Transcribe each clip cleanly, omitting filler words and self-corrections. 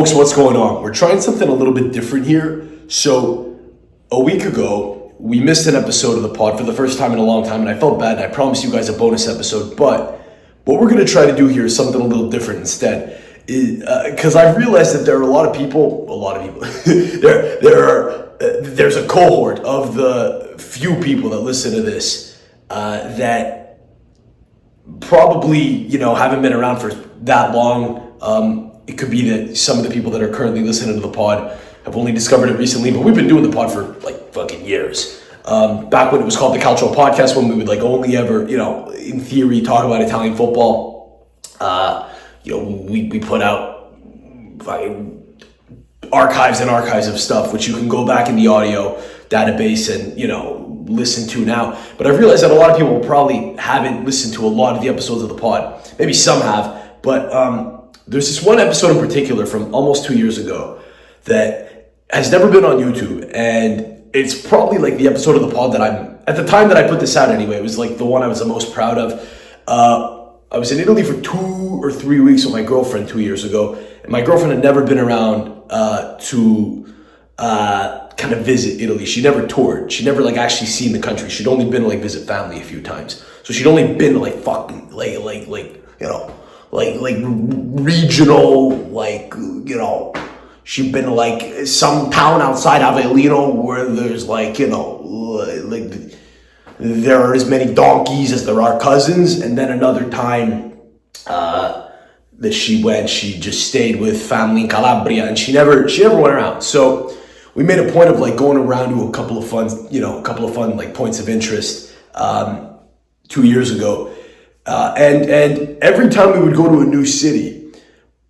Folks, what's going on? We're trying something a little bit different here. So, a week ago, we missed an episode of the pod for the first time in a long time, and I felt bad, and I promised you guys a bonus episode, but what we're going to try to do here is something a little different instead. Because I've realized that there are a lot of people, there's a cohort of the few people that listen to this that probably, haven't been around for that long. It could be that some of the people that are currently listening to the pod have only discovered it recently, but we've been doing the pod for like fucking years. Back when it was called the Calcio Podcast, when we would only ever, in theory, talk about Italian football. We put out archives and archives of stuff, which you can go back in the audio database and, listen to now. But I've realized that a lot of people probably haven't listened to a lot of the episodes of the pod. Maybe some have, but there's this one episode in particular from almost 2 years ago that has never been on YouTube, and it's probably the episode of the pod that at the time that I put this out anyway, it was the one I was the most proud of. I was in Italy for 2 or 3 weeks with my girlfriend 2 years ago, and my girlfriend had never been around to kind of visit Italy. She never toured. She never actually seen the country. She'd only been to visit family a few times. So she'd only been to regional, she'd been to some town outside Avellino where there's there are as many donkeys as there are cousins. And then another time that she just stayed with family in Calabria, and she never went around. So we made a point of going around to a couple of fun points of interest 2 years ago. And every time we would go to a new city,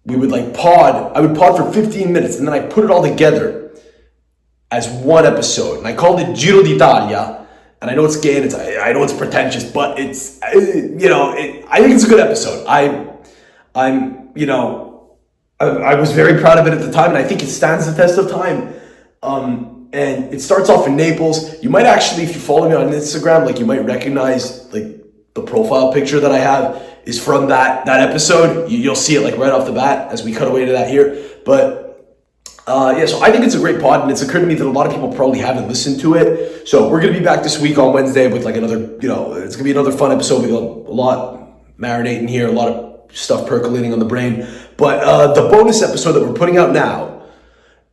we would pod. I would pod for 15 minutes, and then I put it all together as one episode. And I called it Giro d'Italia. And I know it's gay and I know it's pretentious, but it's, I think it's a good episode. I was very proud of it at the time, and I think it stands the test of time. And it starts off in Naples. You might actually, if you follow me on Instagram, you might recognize the profile picture that I have is from that episode. You'll see it right off the bat as we cut away to that here. But so I think it's a great pod, and it's occurred to me that a lot of people probably haven't listened to it. So we're going to be back this week on Wednesday with another, it's going to be another fun episode. We got a lot marinating here, a lot of stuff percolating on the brain. But the bonus episode that we're putting out now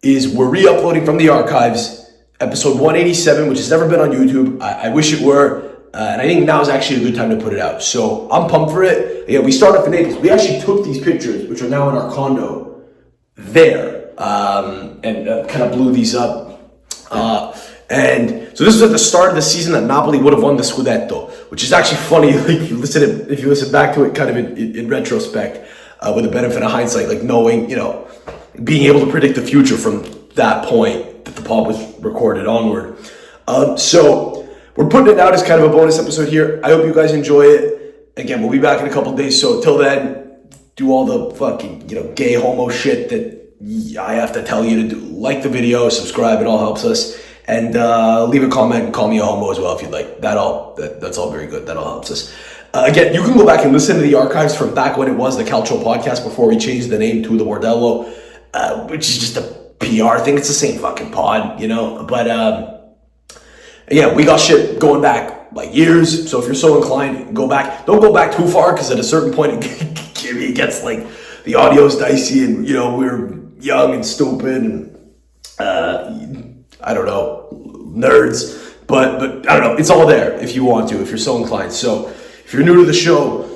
is we're re-uploading from the archives, episode 187, which has never been on YouTube. I wish it were. And I think now is actually a good time to put it out. So I'm pumped for it. Yeah, we start off in Naples. We actually took these pictures, which are now in our condo, there. And kind of blew these up. And so this was at the start of the season that Napoli would have won the Scudetto, which is actually funny. If you listen back to it kind of in retrospect, with the benefit of hindsight, knowing, being able to predict the future from that point that the pod was recorded onward. So we're putting it out as kind of a bonus episode here. I hope you guys enjoy it. Again, we'll be back in a couple of days. So till then, do all the fucking, gay homo shit that I have to tell you to do. Like the video, subscribe, it all helps us. And leave a comment and call me a homo as well if you'd like. That's all very good. That all helps us. Again, you can go back and listen to the archives from back when it was the Calcio Podcast before we changed the name to the Bordello, which is just a PR thing. It's the same fucking pod, But yeah, we got shit going back years. So if you're so inclined, go back. Don't go back too far, because at a certain point it gets the audio's dicey, and we're young and stupid and I don't know, nerds. But I don't know. It's all there if you want to, if you're so inclined. So if you're new to the show,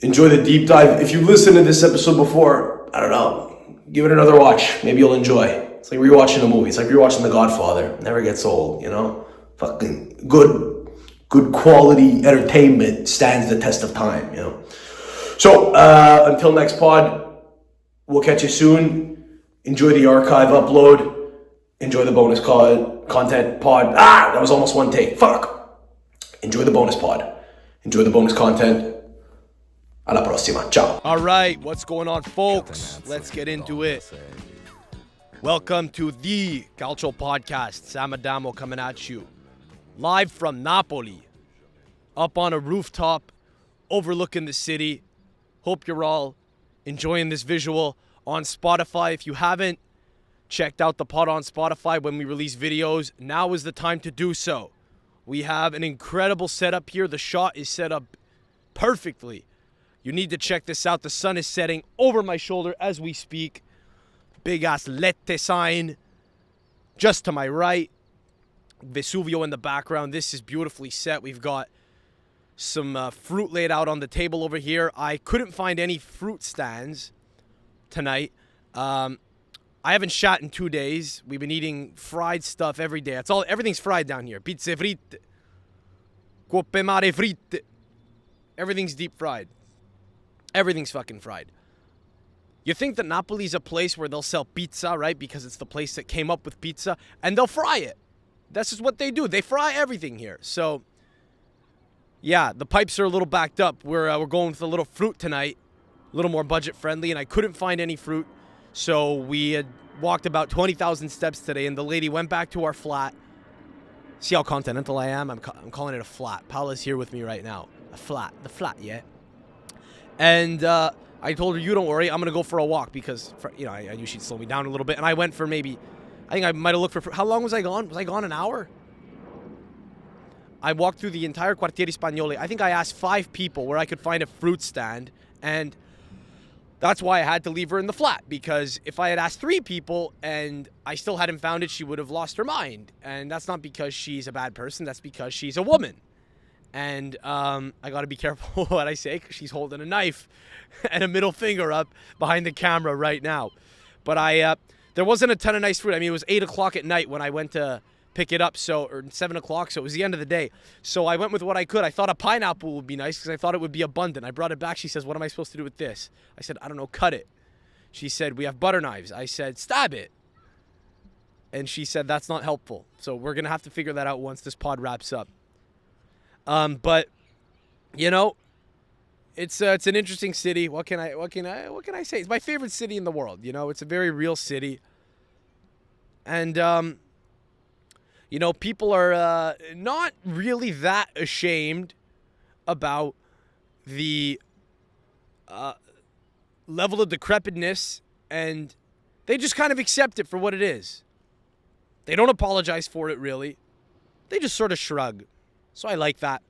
enjoy the deep dive. If you listened to this episode before, I don't know, give it another watch. Maybe you'll enjoy. It's like rewatching a movie. It's like rewatching The Godfather. Never gets old, Fucking good quality entertainment stands the test of time, So until next pod, we'll catch you soon. Enjoy the archive upload. Enjoy the bonus content pod. That was almost one take. Fuck. Enjoy the bonus pod. Enjoy the bonus content. Alla prossima. Ciao. All right, what's going on, folks? Let's get into it. Welcome to the Calcio Podcast. Sam Adamo coming at you. Live from Napoli. Up on a rooftop overlooking the city. Hope you're all enjoying this visual. on Spotify. If you haven't checked out the pod on Spotify when we release videos, now is the time to do so. We have an incredible setup here. The shot is set up perfectly. You need to check this out. The sun is setting over my shoulder as we speak. Big ass Lette sign just to my right. Vesuvio in the background. This is beautifully set. We've got some fruit laid out on the table over here. I couldn't find any fruit stands tonight. I haven't shot in 2 days. We've been eating fried stuff every day. Everything's fried down here. Pizze fritte. Coppe mare fritte. Everything's deep fried. Everything's fucking fried. You think that Napoli's a place where they'll sell pizza, right? Because it's the place that came up with pizza. And they'll fry it. That's just what they do. They fry everything here. So, yeah, the pipes are a little backed up. We're going with a little fruit tonight. A little more budget friendly. And I couldn't find any fruit. So we had walked about 20,000 steps today. And the lady went back to our flat. See how continental I am? I'm calling it a flat. Paula's here with me right now. A flat. The flat, yeah. And I told her, you don't worry, I'm going to go for a walk because, I knew she'd slow me down a little bit. And I went for I think I might have looked for, how long was I gone? Was I gone an hour? I walked through the entire Quartiere Spagnoli. I think I asked 5 people where I could find a fruit stand. And that's why I had to leave her in the flat. Because if I had asked 3 people and I still hadn't found it, she would have lost her mind. And that's not because she's a bad person. That's because she's a woman. And I got to be careful what I say because she's holding a knife and a middle finger up behind the camera right now. But there wasn't a ton of nice fruit. I mean, it was 8 o'clock at night when I went to pick it up, or 7 o'clock, so it was the end of the day. So I went with what I could. I thought a pineapple would be nice because I thought it would be abundant. I brought it back. She says, what am I supposed to do with this? I said, I don't know, cut it. She said, we have butter knives. I said, stab it. And she said, that's not helpful. So we're going to have to figure that out once this pod wraps up. But it's an interesting city. What can I say? It's my favorite city in the world. It's a very real city. And people are not really that ashamed about the level of decrepitness, and they just kind of accept it for what it is. They don't apologize for it, really. They just sort of shrug. So I like that.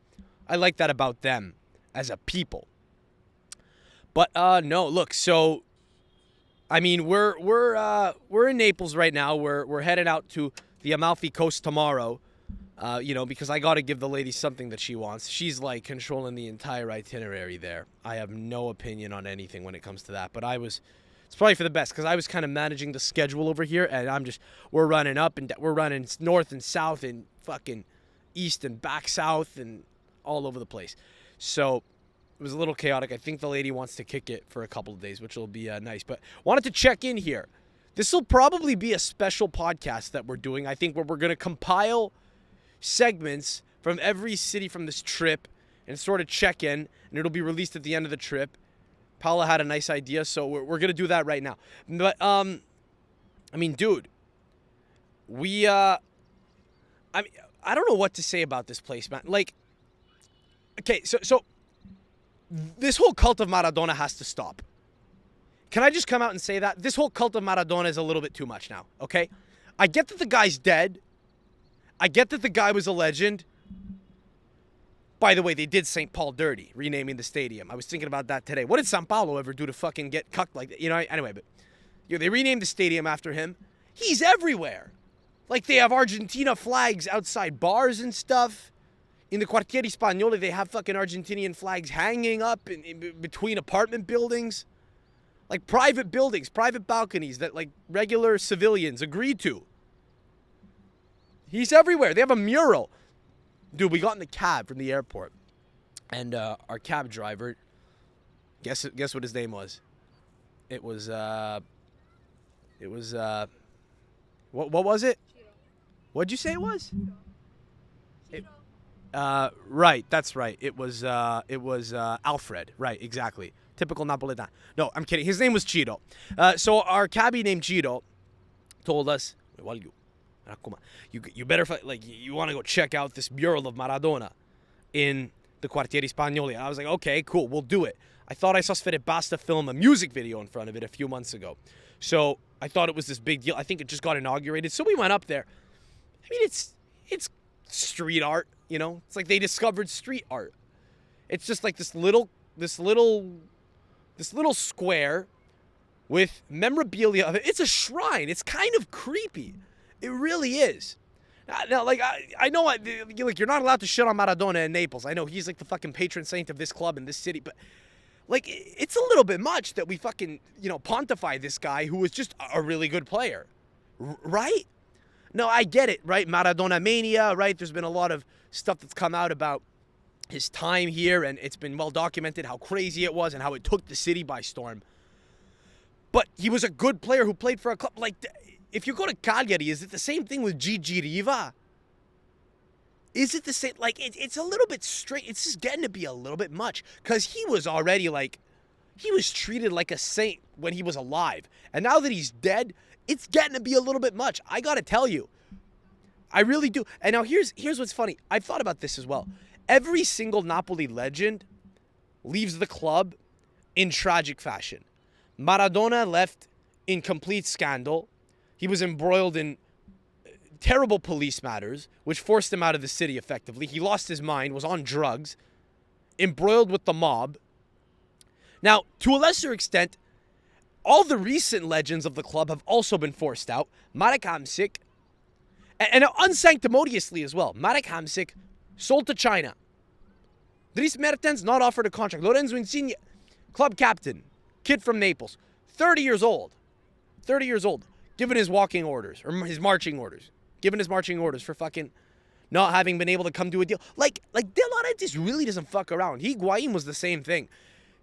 I like that about them as a people. But no, look. So, I mean, we're in Naples right now. We're headed out to the Amalfi coast tomorrow. Because I got to give the lady something that she wants. She's like controlling the entire itinerary there. I have no opinion on anything when it comes to that. But it's probably for the best because I was kind of managing the schedule over here, and we're running up and we're running north and south and fucking east and back south and all over the place. So it was a little chaotic. I think the lady wants to kick it for a couple of days, which will be nice. But wanted to check in here. This will probably be a special podcast that we're doing. I think where we're going to compile segments from every city from this trip and sort of check in, and it'll be released at the end of the trip. Paula had a nice idea, so we're going to do that right now. But, I mean, dude, I don't know what to say about this place, man. Like, okay, so this whole cult of Maradona has to stop. Can I just come out and say that? This whole cult of Maradona is a little bit too much now, okay? I get that the guy's dead. I get that the guy was a legend. By the way, they did St. Paul dirty, renaming the stadium. I was thinking about that today. What did São Paulo ever do to fucking get cucked like that? Anyway, but they renamed the stadium after him. He's everywhere. Like, they have Argentina flags outside bars and stuff. In the Quartiere Spagnoli, they have fucking Argentinian flags hanging up in between apartment buildings. Like, private buildings, private balconies that, like, regular civilians agree to. He's everywhere. They have a mural. Dude, we got in the cab from the airport. And our cab driver, guess what his name was? It was, what was it? What'd you say it was? Right, that's right. It was Alfred. Right, exactly. Typical Napolitan. No, I'm kidding. His name was Ciro. So our cabbie named Ciro told us, you better, you want to go check out this mural of Maradona in the Quartiere Spagnoli. I was like, okay, cool, we'll do it. I thought I saw Sfere film a music video in front of it a few months ago. So I thought it was this big deal. I think it just got inaugurated. So we went up there. I mean, it's street art, you know? It's like they discovered street art. It's just like this little square with memorabilia of it. It's a shrine. It's kind of creepy. It really is. Now, like, I know, like, you're not allowed to shit on Maradona in Naples. I know he's like the fucking patron saint of this club in this city, but like, it's a little bit much that we fucking, pontify this guy who was just a really good player, right? No, I get it, right? Maradona mania, right? There's been a lot of stuff that's come out about his time here, and it's been well documented how crazy it was and how it took the city by storm. But he was a good player who played for a club. Like, if you go to Cagliari, is it the same thing with Gigi Riva? Is it the same? Like, it's a little bit straight. It's just getting to be a little bit much. Because he was already, like, he was treated like a saint when he was alive. And now that he's dead, it's getting to be a little bit much. I got to tell you. I really do. And now here's what's funny. I've thought about this as well. Every single Napoli legend leaves the club in tragic fashion. Maradona left in complete scandal. He was embroiled in terrible police matters, which forced him out of the city effectively. He lost his mind, was on drugs, embroiled with the mob. Now, to a lesser extent, all the recent legends of the club have also been forced out. Marek Hamsik, and unsanctimoniously as well. Marek Hamsik sold to China. Dries Mertens not offered a contract. Lorenzo Insigne, club captain, kid from Naples, 30 years old. 30 years old. Given his walking orders, or his marching orders. Given his marching orders for fucking not having been able to come to a deal. Like De Laurentiis really doesn't fuck around. Higuain was the same thing.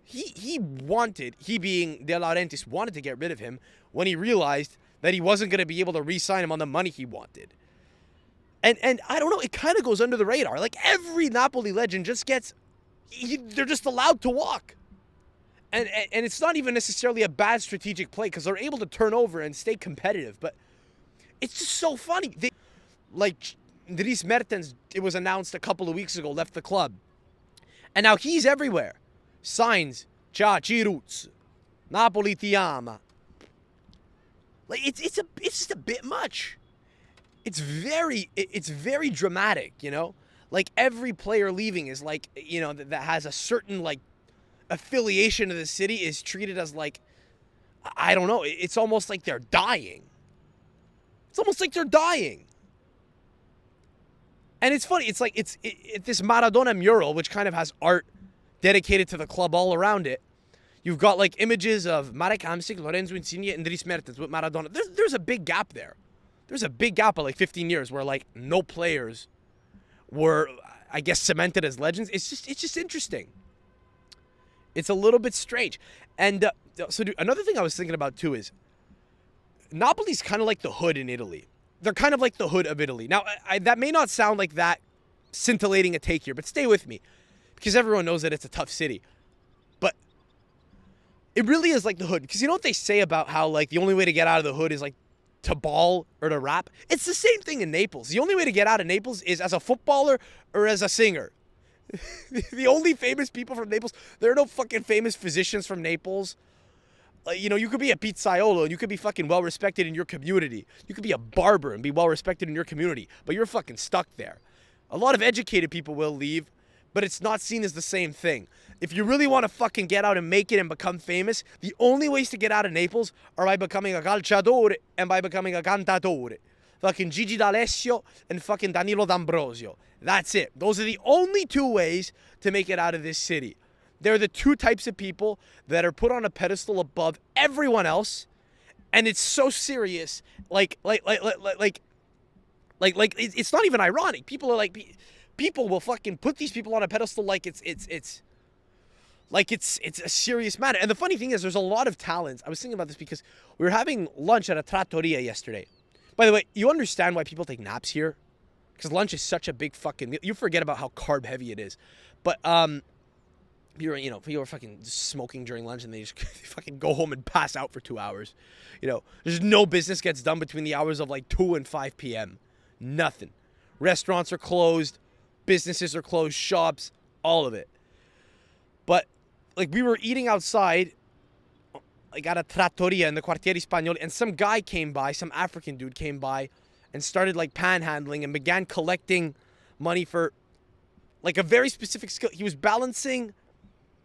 He being De Laurentiis, wanted to get rid of him when he realized that he wasn't going to be able to re-sign him on the money he wanted. And I don't know, it kind of goes under the radar. Like, every Napoli legend just gets, they're just allowed to walk. And it's not even necessarily a bad strategic play because they're able to turn over and stay competitive. But it's just so funny. Dries Mertens, it was announced a couple of weeks ago, left the club. And now he's everywhere. Signs, Ciao ci roots, Napoli ti ama. Like, it's just a bit much. It's very dramatic, you know? Like, every player leaving is like, that has a certain, like, affiliation to the city is treated as, like, I don't know, it's almost like they're dying. It's almost like they're dying. And it's funny, it's like, it's this Maradona mural, which kind of has art dedicated to the club all around it. You've got, like, images of Marek Hamsik, Lorenzo Insigne, and Dries Mertens with Maradona. There's a big gap there. There's a big gap of, like, 15 years where, like, no players were, I guess, cemented as legends. It's just interesting. It's a little bit strange. And another thing I was thinking about, too, is Napoli's kind of like the hood in Italy. They're kind of like the hood of Italy. Now, that may not sound like that scintillating a take here, but stay with me. Because everyone knows that it's a tough city. But it really is like the hood. Because you know what they say about how, like, the only way to get out of the hood is, like, to ball or to rap? It's the same thing in Naples. The only way to get out of Naples is as a footballer or as a singer. The only famous people from Naples, there are no fucking famous physicians from Naples. You could be a pizzaiolo and you could be fucking well-respected in your community. You could be a barber and be well-respected in your community, but you're fucking stuck there. A lot of educated people will leave, but it's not seen as the same thing. If you really want to fucking get out and make it and become famous, the only ways to get out of Naples are by becoming a calciatore and by becoming a cantatore. Fucking Gigi D'Alessio and fucking Danilo D'Ambrosio. That's it. Those are the only two ways to make it out of this city. They're the two types of people that are put on a pedestal above everyone else, and it's so serious. It's not even ironic. People are like, people will fucking put these people on a pedestal like it's a serious matter. And the funny thing is, there's a lot of talents. I was thinking about this because we were having lunch at a trattoria yesterday. By the way, you understand why people take naps here? Because lunch is such a big fucking meal. You forget about how carb heavy it is. But people are fucking smoking during lunch and they just fucking go home and pass out for 2 hours. There's no business gets done between the hours of like 2 and 5 p.m. Nothing. Restaurants are closed. Businesses are closed. Shops. All of it. But like, we were eating outside, like, at a trattoria in the Quartieri Spagnoli, and some guy came by, some African dude came by, and started, like, panhandling and began collecting money for, like, a very specific skill. He was balancing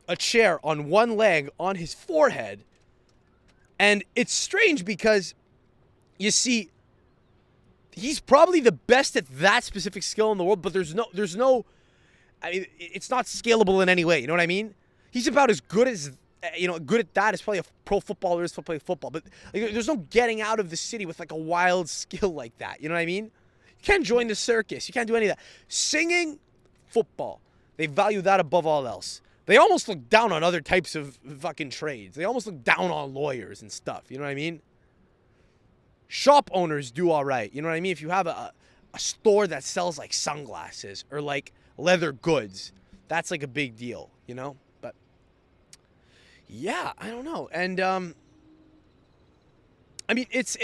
a chair on one leg on his forehead. And it's strange because, you see, he's probably the best at that specific skill in the world, but there's no, I mean, it's not scalable in any way. You know what I mean? He's about as good as, good at that as probably a pro footballer is to play football. But like, there's no getting out of the city with like a wild skill like that. You know what I mean? You can't join the circus. You can't do any of that. Singing, football. They value that above all else. They almost look down on other types of fucking trades. They almost look down on lawyers and stuff. You know what I mean? Shop owners do all right. You know what I mean? If you have a store that sells like sunglasses or like leather goods, that's like a big deal, you know? But yeah, I don't know. And I mean, it's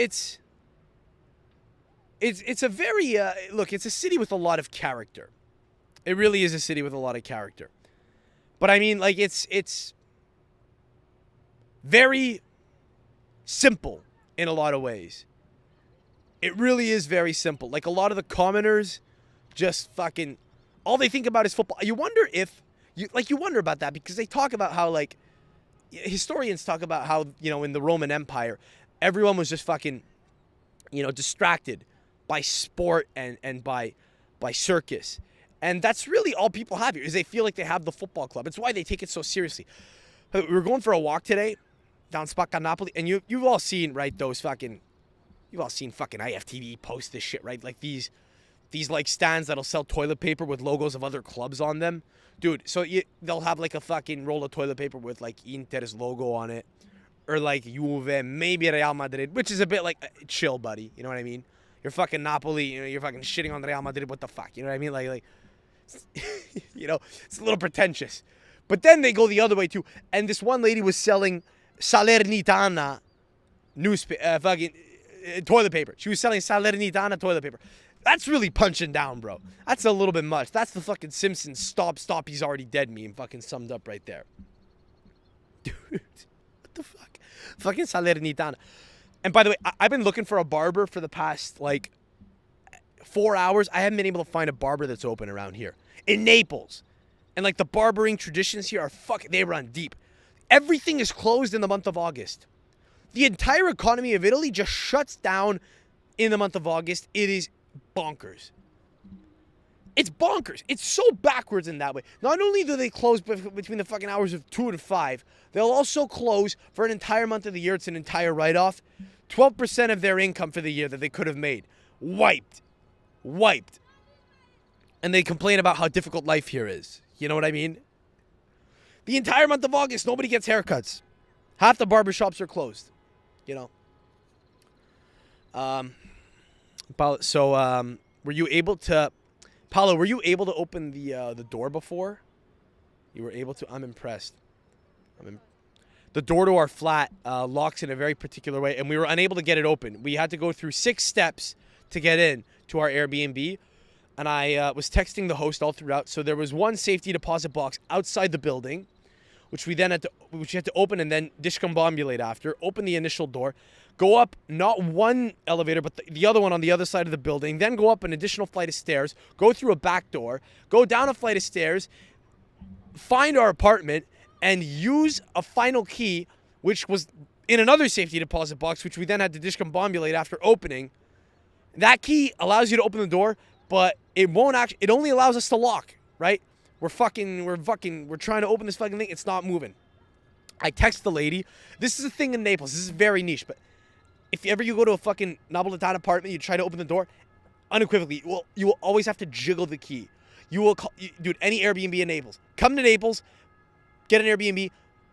a very look, it's a city with a lot of character. It really is a city with a lot of character. But I mean, like, it's very simple in a lot of ways. It really is very simple. Like, a lot of the commoners just fucking, all they think about is football. You wonder you wonder about that because they talk about how, like, historians talk about how, in the Roman Empire, everyone was just fucking, distracted by sport and by circus. And that's really all people have here, is they feel like they have the football club. It's why they take it so seriously. We were going for a walk today down Spacca Napoli, and you've all seen, right, you've all seen fucking IFTV post this shit, right? Like these like stands that'll sell toilet paper with logos of other clubs on them. Dude, so they'll have like a fucking roll of toilet paper with like Inter's logo on it, or like Juve, maybe Real Madrid, which is a bit like, chill, buddy. You know what I mean? You're fucking Napoli, you're fucking shitting on Real Madrid. What the fuck? You know what I mean? Like, it's a little pretentious. But then they go the other way too. And this one lady was selling Salernitana toilet paper. She was selling Salernitana toilet paper. That's really punching down, bro. That's a little bit much. That's the fucking Simpsons stop, he's already dead meme fucking summed up right there. Dude, what the fuck? Fucking Salernitana. And by the way, I've been looking for a barber for the past, 4 hours. I haven't been able to find a barber that's open around here. In Naples. And, the barbering traditions here they run deep. Everything is closed in the month of August. The entire economy of Italy just shuts down in the month of August. It is bonkers. It's bonkers. It's so backwards in that way. Not only do they close between the fucking hours of 2 and 5, they'll also close for an entire month of the year. It's an entire write-off. 12% of their income for the year that they could have made. Wiped. And they complain about how difficult life here is. You know what I mean? The entire month of August, nobody gets haircuts. Half the barbershops are closed. Were you able to... Paolo, were you able to open the door before? You were able to? I'm impressed. The door to our flat locks in a very particular way, and we were unable to get it open. We had to go through 6 steps to get in to our Airbnb, and I was texting the host all throughout. So there was one safety deposit box outside the building, which we had to open and then discombobulate after. Open the initial door, go up not one elevator but the other one on the other side of the building, then go up an additional flight of stairs, go through a back door, go down a flight of stairs, find our apartment, and use a final key, which was in another safety deposit box, which we then had to discombobulate after opening. That key allows you to open the door, but it only allows us to lock, right? We're trying to open this fucking thing. It's not moving. I text the lady. This is a thing in Naples. This is very niche, but if ever you go to a fucking Napolitan apartment, you try to open the door, unequivocally, you will always have to jiggle the key. You will call, dude, any Airbnb in Naples. Come to Naples, get an Airbnb.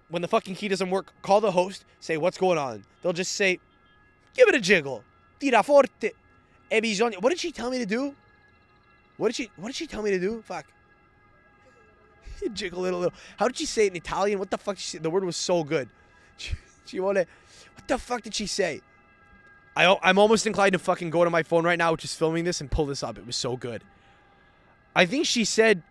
When the fucking key doesn't work, call the host, say, what's going on? They'll just say, give it a jiggle. Tira forte. E bisogna. What did she tell me to do? What did she tell me to do? Fuck. Jiggle it a little. How did she say it in Italian? What the fuck did she say? The word was so good. What the fuck did she say? I'm almost inclined to fucking go to my phone right now, which is filming this, and pull this up. It was so good. I think she said,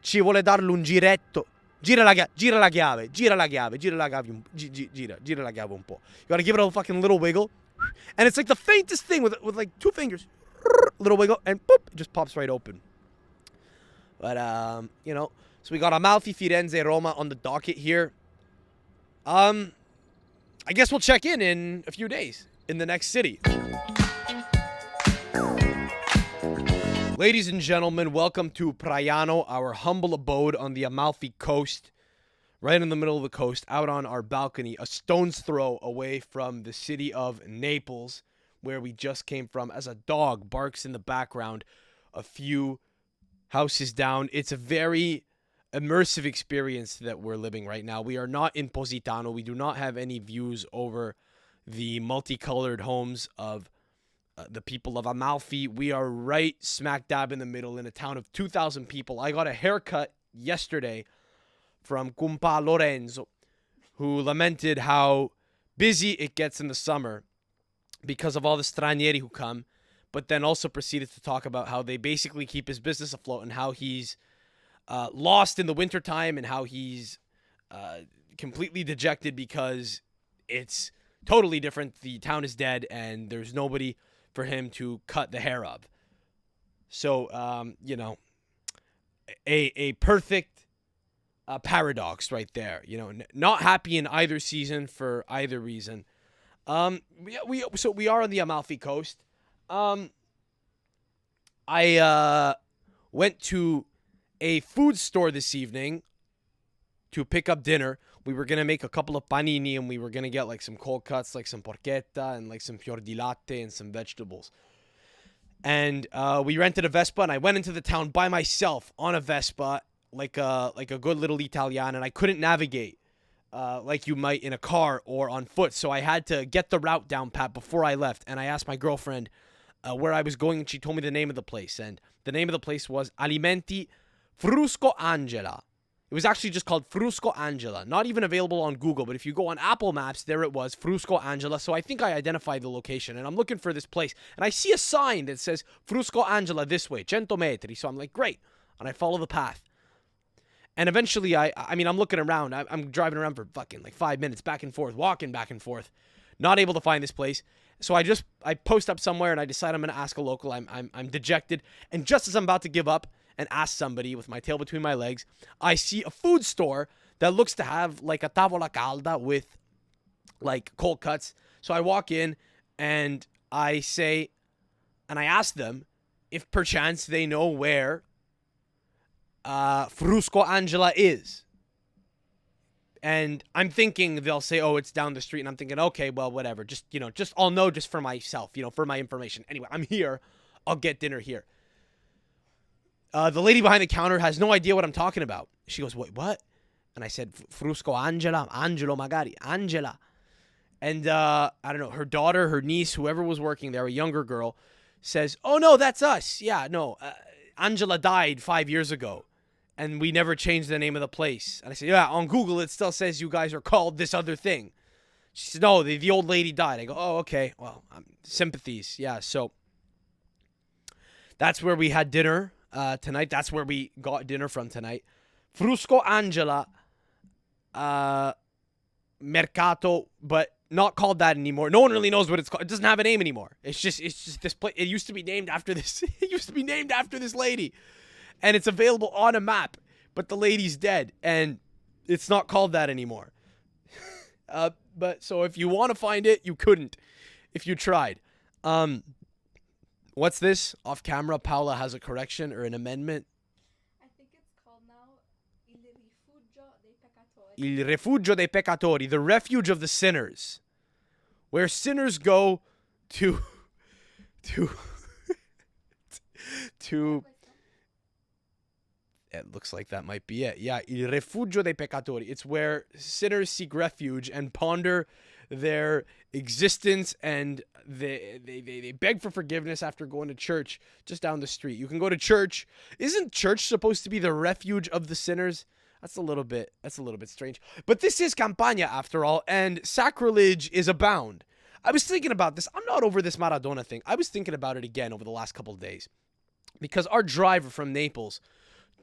ci vuole darle un giretto. gira la chiave, gira la chiave, gira la chiave, gira la chiave, gira la chiave un po'. You gotta give it a fucking little wiggle. And it's like the faintest thing with like 2 fingers. Little wiggle, and boop, it just pops right open. But, you know, so we got Amalfi, Firenze, Roma on the docket here. I guess we'll check in a few days in the next city. Ladies and gentlemen, welcome to Praiano, our humble abode on the Amalfi coast, right in the middle of the coast, out on our balcony, a stone's throw away from the city of Naples, where we just came from, as a dog barks in the background a few houses down. It's a very immersive experience that we're living right now. We are not in Positano. We do not have any views over the multicolored homes of the people of Amalfi. We are right smack dab in the middle in a town of 2,000 people. I got a haircut yesterday from Cumpa Lorenzo, who lamented how busy it gets in the summer because of all the stranieri who come, but then also proceeded to talk about how they basically keep his business afloat and how he's lost in the wintertime and how he's completely dejected because it's totally different. The town is dead and there's nobody for him to cut the hair of. So, you know, a perfect paradox right there. You know, not happy in either season for either reason. So we are on the Amalfi coast. I went to a food store this evening to pick up dinner. We were going to make a couple of panini and we were going to get like some cold cuts, like some porchetta and like some fior di latte and some vegetables. And we rented a Vespa and I went into the town by myself on a Vespa, like a good little Italian, and I couldn't navigate like you might in a car or on foot. So I had to get the route down pat before I left. And I asked my girlfriend where I was going and she told me the name of the place. And the name of the place was Alimenti Frusco Angela. It was actually just called Frusco Angela. Not even available on Google, but if you go on Apple Maps, there it was, Frusco Angela. So I think I identified the location, and I'm looking for this place. And I see a sign that says Frusco Angela this way, 100 metri. So I'm like, great. And I follow the path. And eventually, I mean, I'm looking around. I'm driving around for fucking like 5 minutes, back and forth, walking back and forth. Not able to find this place. So I post up somewhere, and I decide I'm going to ask a local. I'm dejected. And just as I'm about to give up, and ask somebody with my tail between my legs, I see a food store that looks to have like a tavola calda with like cold cuts. So I walk in and I say, and I ask them if perchance they know where Frusco Angela is. And I'm thinking they'll say, oh, it's down the street. And I'm thinking, okay, well, whatever. Just I'll know just for myself, for my information. Anyway, I'm here. I'll get dinner here. The lady behind the counter has no idea what I'm talking about. She goes, wait, what? And I said, Frusco Angela, Angelo magari, Angela. And I don't know, her daughter, her niece, whoever was working there, a younger girl, says, oh, no, that's us. Yeah, no, Angela died 5 years ago, and we never changed the name of the place. And I said, yeah, on Google, it still says you guys are called this other thing. She said, no, the old lady died. I go, oh, okay, well, sympathies. Yeah, so that's where we had dinner. Tonight, that's where we got dinner from tonight. Frusco Angela Mercato, but not called that anymore. No one really knows what it's called. It doesn't have a name anymore. It's just this place. It used to be named after this. It used to be named after this lady, and it's available on a map. But the lady's dead, and it's not called that anymore. But so if you want to find it, you couldn't if you tried. What's this? Off camera, Paola has a correction or an amendment. I think it's called now Il Rifugio dei Peccatori. Il Rifugio dei Peccatori, the refuge of the sinners. Where sinners go to it looks like that might be it. Yeah, Il Rifugio dei Peccatori. It's where sinners seek refuge and ponder their existence, and they beg for forgiveness after going to church just down the street. You can go to church. Isn't church supposed to be the refuge of the sinners? That's a little bit strange. But this is Campania after all, and sacrilege is abound. I was thinking about this. I'm not over this Maradona thing. I was thinking about it again over the last couple of days, because our driver from Naples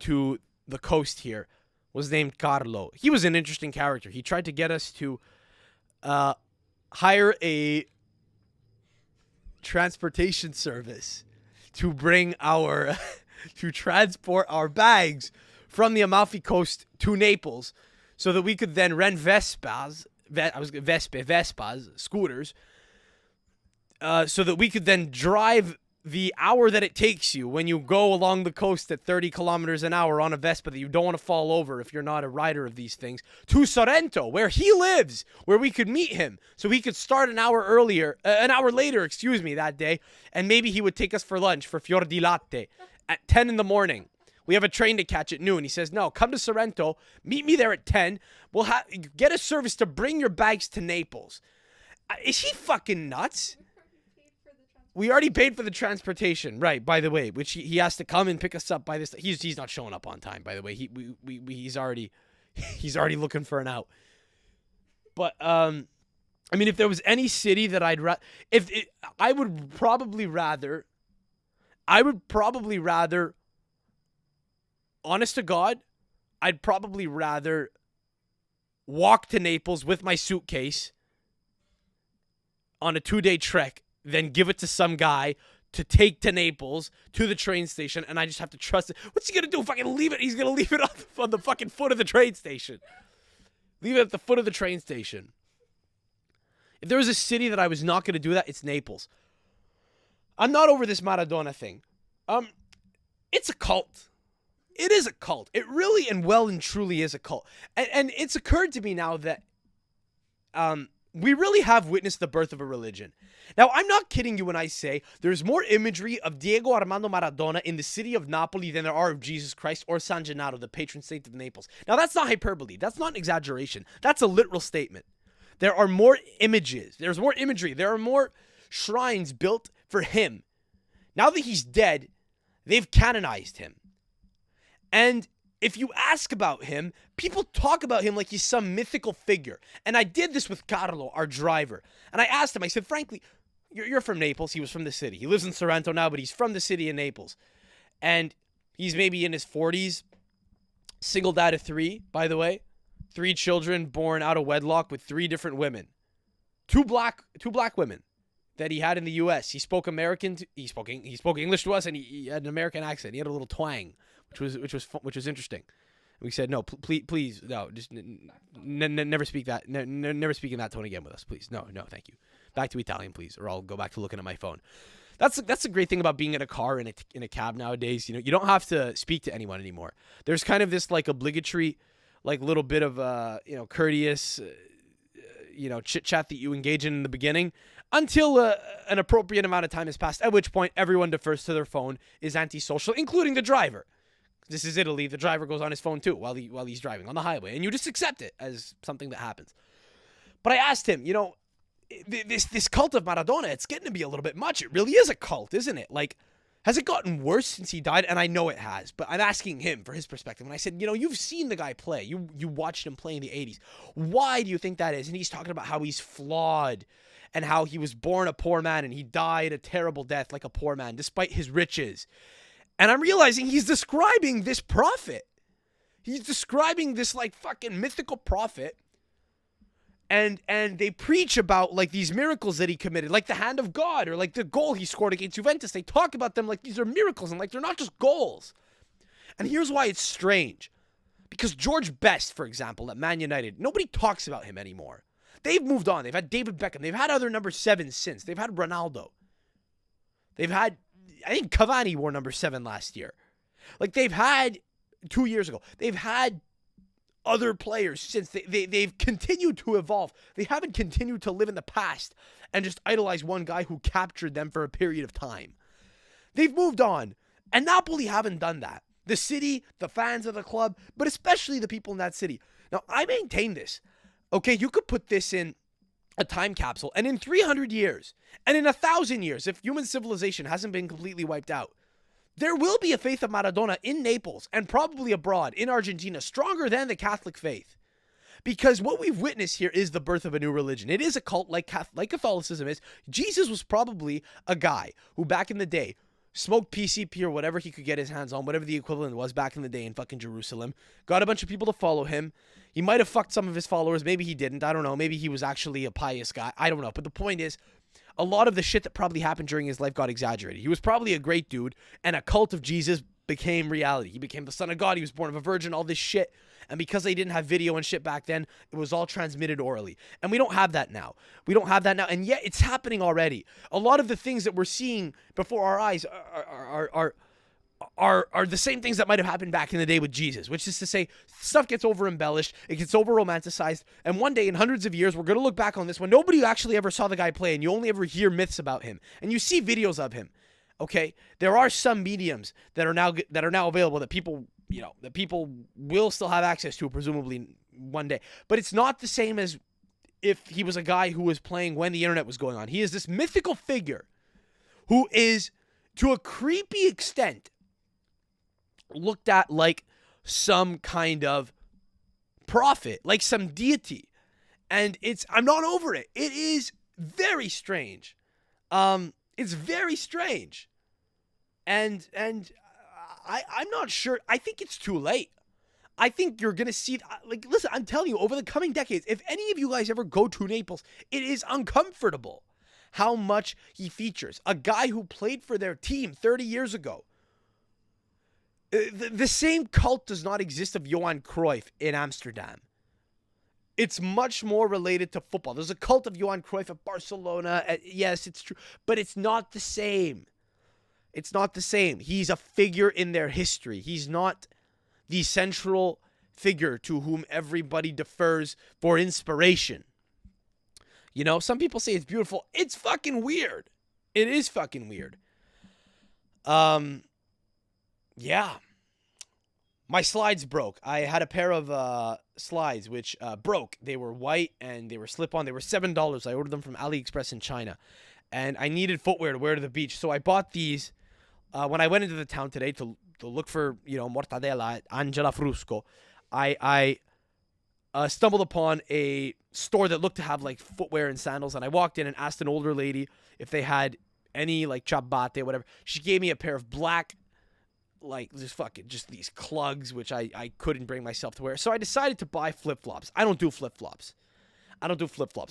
to the coast here was named Carlo. He was an interesting character. He tried to get us to hire a transportation service to bring our to transport our bags from the Amalfi coast to Naples, so that we could then rent Vespas, scooters, so that we could then drive the hour that it takes you when you go along the coast at 30 kilometers an hour on a Vespa that you don't want to fall over if you're not a rider of these things, to Sorrento, where he lives, where we could meet him, so he could start an hour later, that day, and maybe he would take us for lunch for fior di latte at 10 in the morning. We have a train to catch at noon. He says, no, come to Sorrento, meet me there at 10. We'll get a service to bring your bags to Naples. Is he fucking nuts? We already paid for the transportation, right? By the way, which he has to come and pick us up by this. He's not showing up on time. By the way, he's already looking for an out. But I mean, if there was any city that I would probably rather. Honest to God, I'd probably rather walk to Naples with my suitcase on a 2-day trek than give it to some guy to take to Naples to the train station, and I just have to trust it. What's he gonna do? Fucking leave it? He's gonna leave it on the fucking foot of the train station. Leave it at the foot of the train station. If there was a city that I was not gonna do that, it's Naples. I'm not over this Maradona thing. It's a cult. It is a cult. It really and well and truly is a cult. And it's occurred to me now that we really have witnessed the birth of a religion. Now, I'm not kidding you when I say there's more imagery of Diego Armando Maradona in the city of Napoli than there are of Jesus Christ or San Gennaro, the patron saint of Naples. Now, that's not hyperbole. That's not an exaggeration. That's a literal statement. There are more images. There's more imagery. There are more shrines built for him. Now that he's dead, they've canonized him. And if you ask about him, people talk about him like he's some mythical figure. And I did this with Carlo, our driver. And I asked him, I said, frankly, you're from Naples. He was from the city. He lives in Sorrento now, but he's from the city of Naples. And he's maybe in his 40s, single dad of 3, by the way. 3 children born out of wedlock with 3 different women. Two black women that he had in the U.S. He spoke American. He spoke English to us, and he had an American accent. He had a little twang, which was interesting. We said, no, please, no, just never speak that, never speak in that tone again with us, please. No, thank you. Back to Italian, please, or I'll go back to looking at my phone. That's a great thing about being in a car in a cab nowadays. You know, you don't have to speak to anyone anymore. There's kind of this like obligatory, like little bit of courteous, chit chat that you engage in the beginning until an appropriate amount of time has passed. At which point, everyone defers to their phone, is antisocial, including the driver. This is Italy. The driver goes on his phone too while he's driving on the highway, and you just accept it as something that happens. But I asked him, this cult of Maradona, it's getting to be a little bit much. It really is a cult, isn't it? Like, has it gotten worse since he died? And I know it has, but I'm asking him for his perspective. And I said, you've seen the guy play. You watched him play in the 80s. Why do you think that is? And he's talking about how he's flawed and how he was born a poor man and he died a terrible death like a poor man despite his riches. And I'm realizing he's describing this prophet. He's describing this like fucking mythical prophet. And they preach about like these miracles that he committed, like the hand of God or like the goal he scored against Juventus. They talk about them like these are miracles and like they're not just goals. And here's why it's strange. Because George Best, for example, at Man United, nobody talks about him anymore. They've moved on. They've had David Beckham. They've had other number 7s since. They've had Ronaldo. They've had, I think Cavani wore number 7 last year. Like they've had 2 years ago. They've had other players since. They've continued to evolve. They haven't continued to live in the past and just idolize one guy who captured them for a period of time. They've moved on. And Napoli haven't done that. The city, the fans of the club, but especially the people in that city. Now, I maintain this. Okay, you could put this in a time capsule, and in 300 years, and in 1,000 years, if human civilization hasn't been completely wiped out, there will be a faith of Maradona in Naples and probably abroad in Argentina, stronger than the Catholic faith. Because what we've witnessed here is the birth of a new religion. It is a cult like Catholicism is. Jesus was probably a guy who back in the day smoked PCP or whatever he could get his hands on, whatever the equivalent was back in the day in fucking Jerusalem, got a bunch of people to follow him. He might have fucked some of his followers. Maybe he didn't. I don't know. Maybe he was actually a pious guy. I don't know. But the point is, a lot of the shit that probably happened during his life got exaggerated. He was probably a great dude, and a cult of Jesus became reality. He became the son of God. He was born of a virgin, all this shit. And because they didn't have video and shit back then, it was all transmitted orally. And we don't have that now. We don't have that now. And yet it's happening already. A lot of the things that we're seeing before our eyes are the same things that might have happened back in the day with Jesus, which is to say stuff gets over embellished, it gets over romanticized, and one day in hundreds of years we're going to look back on this when nobody actually ever saw the guy play and you only ever hear myths about him and you see videos of him. Okay, there are some mediums that are now available that people will still have access to, presumably one day, but it's not the same as if he was a guy who was playing when the internet was going on. He is this mythical figure who is, to a creepy extent, looked at like some kind of prophet, like some deity. And I'm not over it. It is very strange. It's very strange. And I'm not sure. I think it's too late. I think you're going to see, like, listen, I'm telling you, over the coming decades, if any of you guys ever go to Naples, it is uncomfortable how much he features. A guy who played for their team 30 years ago. The same cult does not exist of Johan Cruyff in Amsterdam. It's much more related to football. There's a cult of Johan Cruyff at Barcelona. Yes, it's true. But it's not the same. It's not the same. He's a figure in their history. He's not the central figure to whom everybody defers for inspiration. You know, some people say it's beautiful. It's fucking weird. It is fucking weird. Yeah. My slides broke. I had a pair of slides which broke. They were white and they were slip-on. They were $7. I ordered them from AliExpress in China. And I needed footwear to wear to the beach. So I bought these when I went into the town today to look for, mortadella at Angela Frusco. I stumbled upon a store that looked to have like footwear and sandals. And I walked in and asked an older lady if they had any like ciabatte, whatever. She gave me a pair of black, like just these clugs, which I couldn't bring myself to wear. So I decided to buy flip-flops. I don't do flip-flops,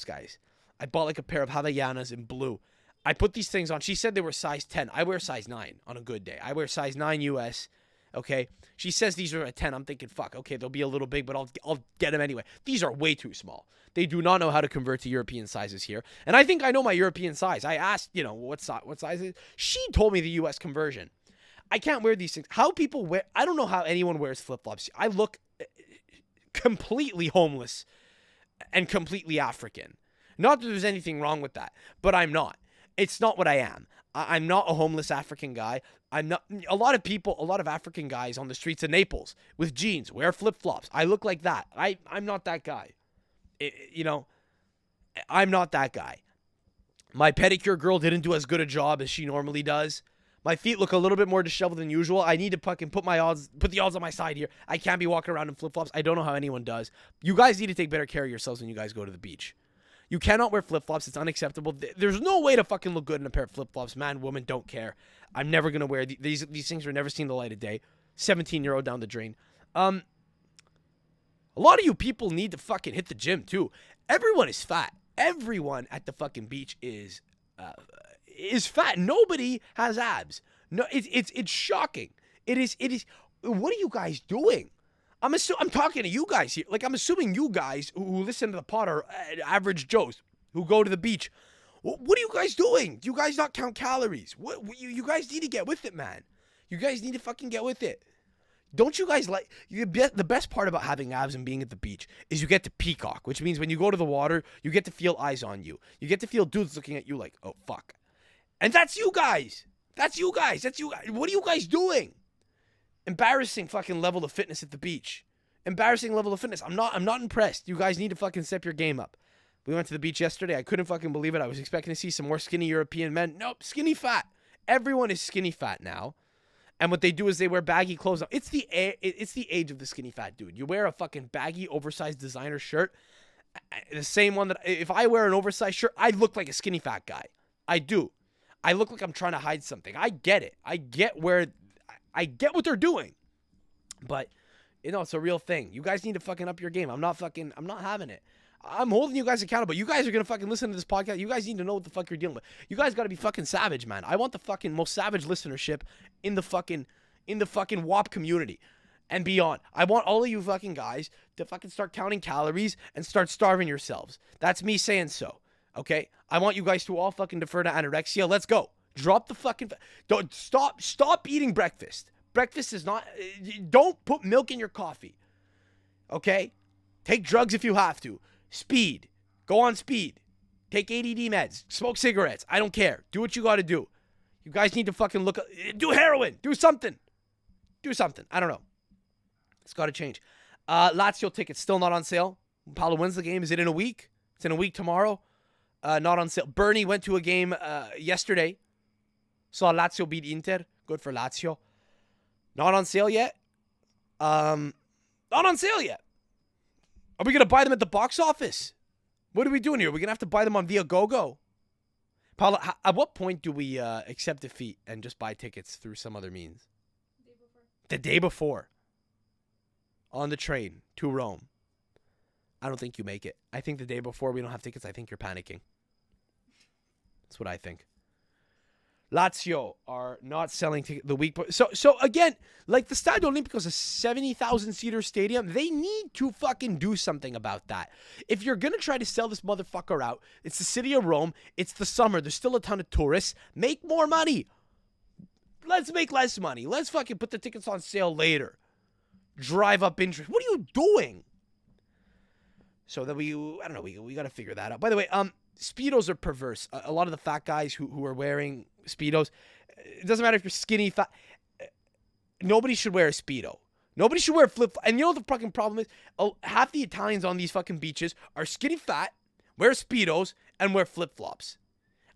guys. I bought like a pair of Havaianas in blue. I put these things on. She said they were size 10. I wear size 9 on a good day. I wear size 9 US. Okay. She says these are a 10. I'm thinking, fuck, okay, they'll be a little big, but I'll get them anyway. These are way too small. They do not know how to convert to European sizes here. And I think I know my European size. I asked, what size is it? She told me the US conversion. I can't wear these things. How people wear, I don't know how anyone wears flip-flops. I look completely homeless and completely African. Not that there's anything wrong with that, but I'm not. It's not what I am. I'm not a homeless African guy. I'm not. A lot of African guys on the streets of Naples with jeans wear flip-flops. I look like that. I'm not that guy. I'm not that guy. My pedicure girl didn't do as good a job as she normally does. My feet look a little bit more disheveled than usual. I need to fucking put the odds on my side here. I can't be walking around in flip-flops. I don't know how anyone does. You guys need to take better care of yourselves when you guys go to the beach. You cannot wear flip-flops. It's unacceptable. There's no way to fucking look good in a pair of flip-flops. Man, woman, don't care. I'm never going to wear these things. Are never seen the light of day. 17 euro down the drain. A lot of you people need to fucking hit the gym too. Everyone is fat. Everyone at the fucking beach is fat. Nobody has abs. No, it's shocking. It is. What are you guys doing? I'm talking to you guys here. Like, I'm assuming you guys who listen to the pod are average Joes who go to the beach. What are you guys doing? Do you guys not count calories? You guys need to get with it, man. You guys need to fucking get with it. Don't you guys like... The best part about having abs and being at the beach is you get to peacock, which means when you go to the water, you get to feel eyes on you. You get to feel dudes looking at you like, oh, fuck. And that's you guys. That's you guys. What are you guys doing? Embarrassing fucking level of fitness at the beach. Embarrassing level of fitness. I'm not impressed. You guys need to fucking step your game up. We went to the beach yesterday. I couldn't fucking believe it. I was expecting to see some more skinny European men. Nope, skinny fat. Everyone is skinny fat now. And what they do is they wear baggy clothes. It's the age of the skinny fat dude. You wear a fucking baggy, oversized designer shirt. The same one that if I wear an oversized shirt, I look like a skinny fat guy. I do. I look like I'm trying to hide something. I get it. I get what they're doing. But, it's a real thing. You guys need to fucking up your game. I'm not having it. I'm holding you guys accountable. You guys are going to fucking listen to this podcast. You guys need to know what the fuck you're dealing with. You guys got to be fucking savage, man. I want the fucking most savage listenership in the fucking WAP community and beyond. I want all of you fucking guys to fucking start counting calories and start starving yourselves. That's me saying so, okay? I want you guys to all fucking defer to anorexia. Let's go. Drop the fucking... Don't stop eating breakfast. Breakfast is not... Don't put milk in your coffee, okay? Take drugs if you have to. Speed. Go on speed. Take ADD meds. Smoke cigarettes. I don't care. Do what you got to do. You guys need to fucking do heroin. Do something. I don't know. It's got to change. Lazio tickets still not on sale. Paolo, when's the game? Is it in a week? It's in a week tomorrow. Not on sale. Bernie went to a game yesterday. Saw Lazio beat Inter. Good for Lazio. Not on sale yet. Not on sale yet. Are we going to buy them at the box office? What are we doing here? We're going to have to buy them on Viagogo. Paolo, at what point do we accept defeat and just buy tickets through some other means? The day before. On the train to Rome. I don't think you make it. I think the day before we don't have tickets, I think you're panicking. That's what I think. Lazio are not selling tickets the week. So again, like the Stadio Olimpico is a 70,000 seater stadium. They need to fucking do something about that. If you're going to try to sell this motherfucker out, it's the city of Rome. It's the summer. There's still a ton of tourists. Make more money. Let's make less money. Let's fucking put the tickets on sale later. Drive up interest. What are you doing? So that we got to figure that out. By the way, Speedos are perverse. A lot of the fat guys who are wearing Speedos, it doesn't matter if you're skinny, fat. Nobody should wear a Speedo. Nobody should wear flip-flops. And you know what the fucking problem is? Half the Italians on these fucking beaches are skinny fat, wear Speedos, and wear flip-flops.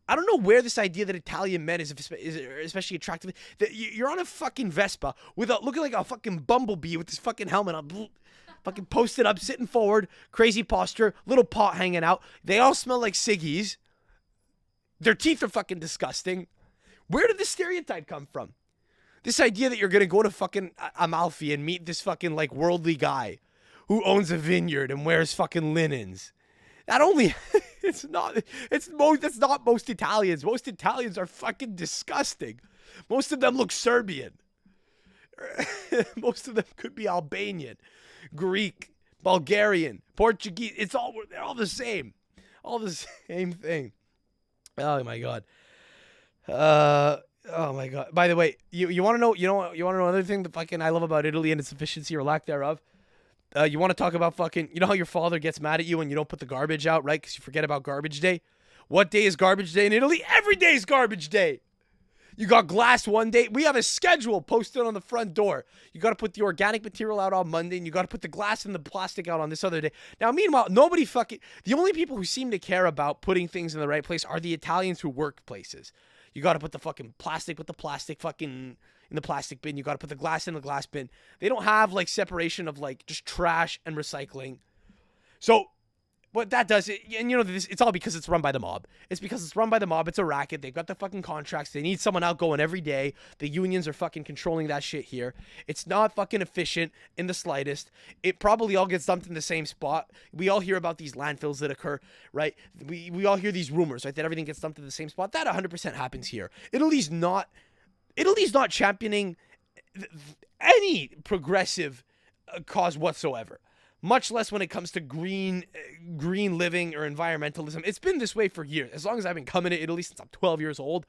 I don't know where this idea that Italian men is especially attractive. That you're on a fucking Vespa looking like a fucking bumblebee with this fucking helmet on. Fucking posted up, sitting forward, crazy posture, little pot hanging out. They all smell like ciggies. Their teeth are fucking disgusting. Where did this stereotype come from? This idea that you're going to go to fucking Amalfi and meet this fucking like worldly guy who owns a vineyard and wears fucking linens. Not only, that's not most Italians. Most Italians are fucking disgusting. Most of them look Serbian. Most of them could be Albanian, Greek, Bulgarian, Portuguese. They're all the same. All the same thing. Oh my God. Oh my God. By the way, you want to know, you want to know another thing that fucking I love about Italy and its efficiency or lack thereof? You want to talk about fucking, you know how your father gets mad at you when you don't put the garbage out, right? Because you forget about garbage day. What day is garbage day in Italy? Every day is garbage day. You got glass one day. We have a schedule posted on the front door. You got to put the organic material out on Monday, and you got to put the glass and the plastic out on this other day. Now, meanwhile, the only people who seem to care about putting things in the right place are the Italians who work places. You got to put the fucking plastic with the plastic fucking in the plastic bin. You got to put the glass in the glass bin. They don't have like separation of like just trash and recycling. So what that does, and you know, it's all because it's run by the mob. It's because it's run by the mob. It's a racket. They've got the fucking contracts. They need someone out going every day. The unions are fucking controlling that shit here. It's not fucking efficient in the slightest. It probably all gets dumped in the same spot. We all hear about these landfills that occur, right? We all hear these rumors, right? That everything gets dumped in the same spot. That 100% happens here. Italy's not championing any progressive cause whatsoever. Much less when it comes to green living or environmentalism. It's been this way for years. As long as I've been coming to Italy since I'm 12 years old,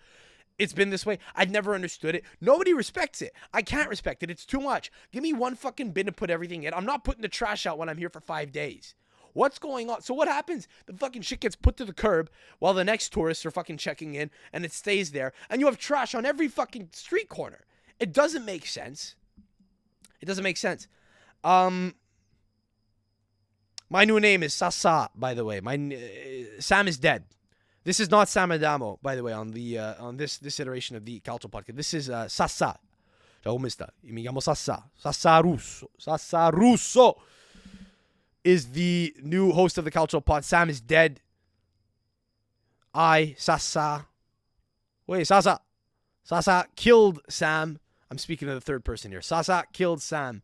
it's been this way. I've never understood it. Nobody respects it. I can't respect it. It's too much. Give me one fucking bin to put everything in. I'm not putting the trash out when I'm here for 5 days. What's going on? So what happens? The fucking shit gets put to the curb while the next tourists are fucking checking in, and it stays there. And you have trash on every fucking street corner. It doesn't make sense. It doesn't make sense. My new name is Sasa, by the way. Sam is dead. This is not Sam Adamo, by the way, on this iteration of the Calcio Podcast. This is Sasa. Ciao, come sta? Mi chiamo Sasa. Sasa Russo. Sasa Russo is the new host of the Calcio Pod. Sam is dead. I, Sasa, Wait, Sasa. Sasa killed Sam. I'm speaking to the third person here. Sasa killed Sam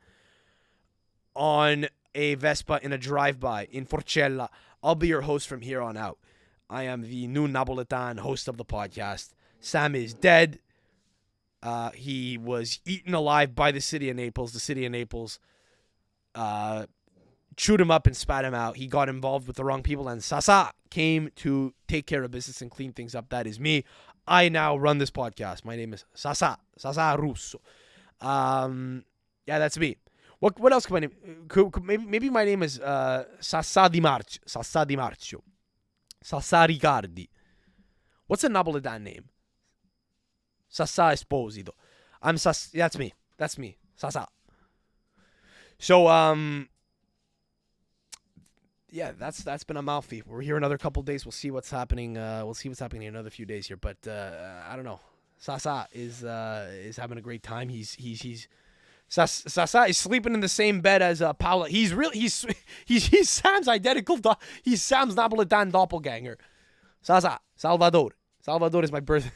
on a Vespa in a drive-by in Forcella. I'll be your host from here on out. I am the new Napolitan host of the podcast. Sam is dead. He was eaten alive by the city of Naples. The city of Naples chewed him up and spat him out. He got involved with the wrong people, and Sasa came to take care of business and clean things up. That is me. I now run this podcast. My name is Sasa Russo. Yeah, that's me. What else could my name? Maybe my name is Sasa Di Marcio. Sasa Riccardi. What's a Napolitan name? Sasa Esposito. That's me. That's me. Sasa. So yeah, that's been Amalfi. We're here another couple days. We'll see what's happening. We'll see what's happening in another few days here. But I don't know. Sasa is having a great time. Sasa is sleeping in the same bed as Paula. He's Sam's identical. He's Sam's Napolitan doppelganger. Sasa Salvador. Salvador is my birth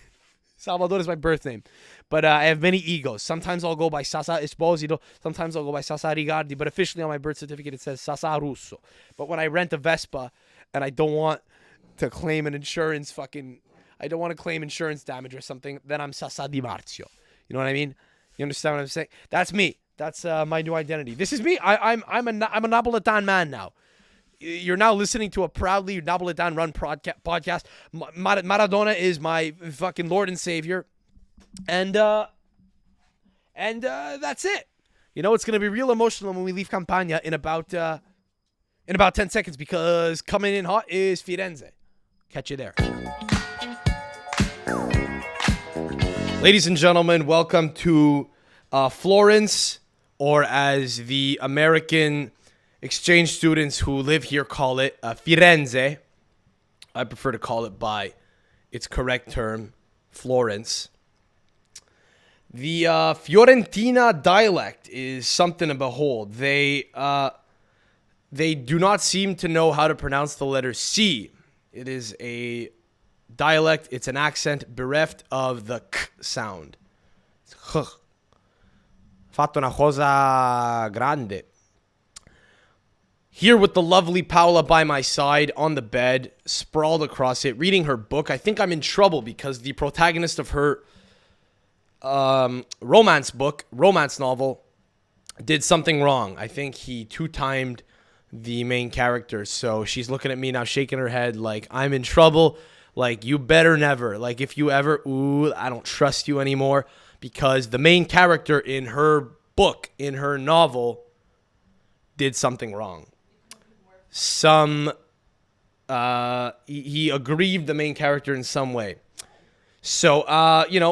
name. But I have many egos. Sometimes I'll go by Sasa Esposito. Sometimes I'll go by Sasa Riccardi. But officially on my birth certificate it says Sasa Russo. But when I rent a Vespa and I don't want to claim an insurance I don't want to claim insurance damage or something, then I'm Sasa Di Marcio. You know what I mean? You understand what I'm saying? That's me. That's my new identity. This is me. I'm a Napolitan man now. You're now listening to a proudly Napolitan run podcast. Maradona is my fucking Lord and Savior. And that's it. You know, it's going to be real emotional when we leave Campania in about 10 seconds because coming in hot is Firenze. Catch you there. Ladies and gentlemen, welcome to Florence, or as the American exchange students who live here call it, Firenze. I prefer to call it by its correct term, Florence. The Fiorentina dialect is something to behold. They do not seem to know how to pronounce the letter C. It is a dialect. It's an accent bereft of the k sound. It's k. Fatto una cosa grande. Here with the lovely Paola by my side on the bed, sprawled across it, reading her book. I think I'm in trouble because the protagonist of her romance novel, did something wrong. I think he two-timed the main character. So she's looking at me now, shaking her head like I'm in trouble. Like, you better never. Like, if you ever, I don't trust you anymore. Because the main character in her book, in her novel, did something wrong. He aggrieved the main character in some way. So,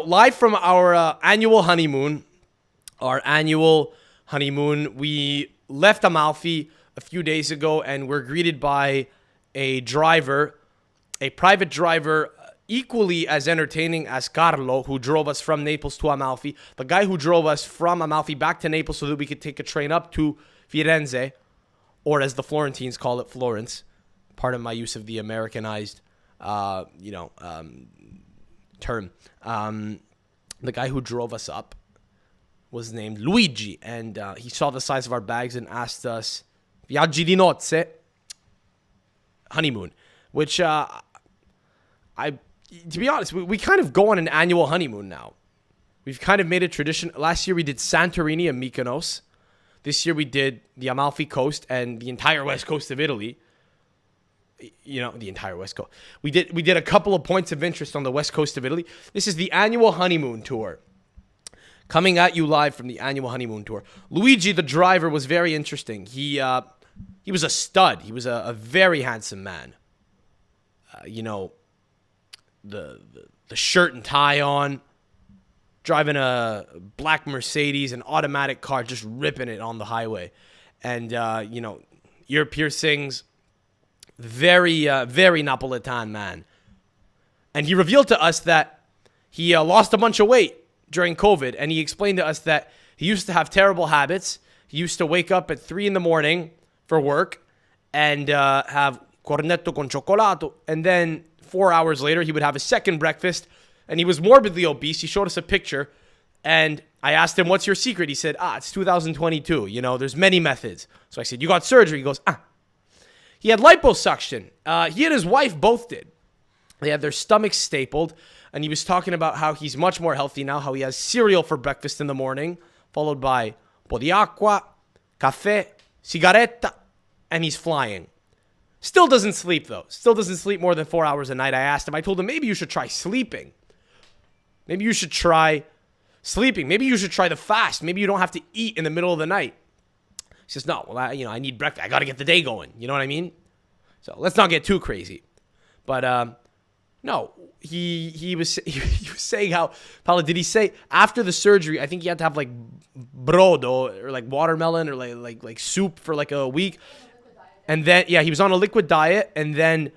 live from our annual honeymoon, we left Amalfi a few days ago and were greeted by a private driver, equally as entertaining as Carlo, who drove us from Naples to Amalfi. The guy who drove us from Amalfi back to Naples so that we could take a train up to Firenze, or as the Florentines call it, Florence. Pardon my use of the Americanized, term. The guy who drove us up was named Luigi, and he saw the size of our bags and asked us, "Viaggi di nozze?" Honeymoon, which to be honest, we kind of go on an annual honeymoon now. We've kind of made a tradition. Last year we did Santorini and Mykonos. This year we did the Amalfi Coast and the entire west coast of Italy. You know, the entire west coast. We did a couple of points of interest on the west coast of Italy. This is the annual honeymoon tour. Coming at you live from the annual honeymoon tour. Luigi, the driver, was very interesting. He was a stud. He was a very handsome man. The shirt and tie on, driving a black Mercedes, an automatic car, just ripping it on the highway. And, ear piercings, very Napolitan man. And he revealed to us that he lost a bunch of weight during COVID. And he explained to us that he used to have terrible habits. He used to wake up at 3 a.m. for work and have cornetto con cioccolato. And then 4 hours later, he would have a second breakfast and he was morbidly obese. He showed us a picture, and I asked him, what's your secret? He said, it's 2022. You know, there's many methods. So I said, you got surgery? He goes, He had liposuction. He and his wife both did. They had their stomachs stapled, and he was talking about how he's much more healthy now, how he has cereal for breakfast in the morning, followed by po di acqua, caffè, sigaretta, and he's flying. Still doesn't sleep, though. Still doesn't sleep more than 4 hours a night. I told him, maybe you should try sleeping. Maybe you should try sleeping. Maybe you should try the fast. Maybe you don't have to eat in the middle of the night. He says, no, well, I need breakfast. I got to get the day going. You know what I mean? So let's not get too crazy. But no, he was saying how, Paolo, did he say after the surgery, I think he had to have like brodo or like watermelon or like soup for like a week. And then, he was on a liquid diet, and then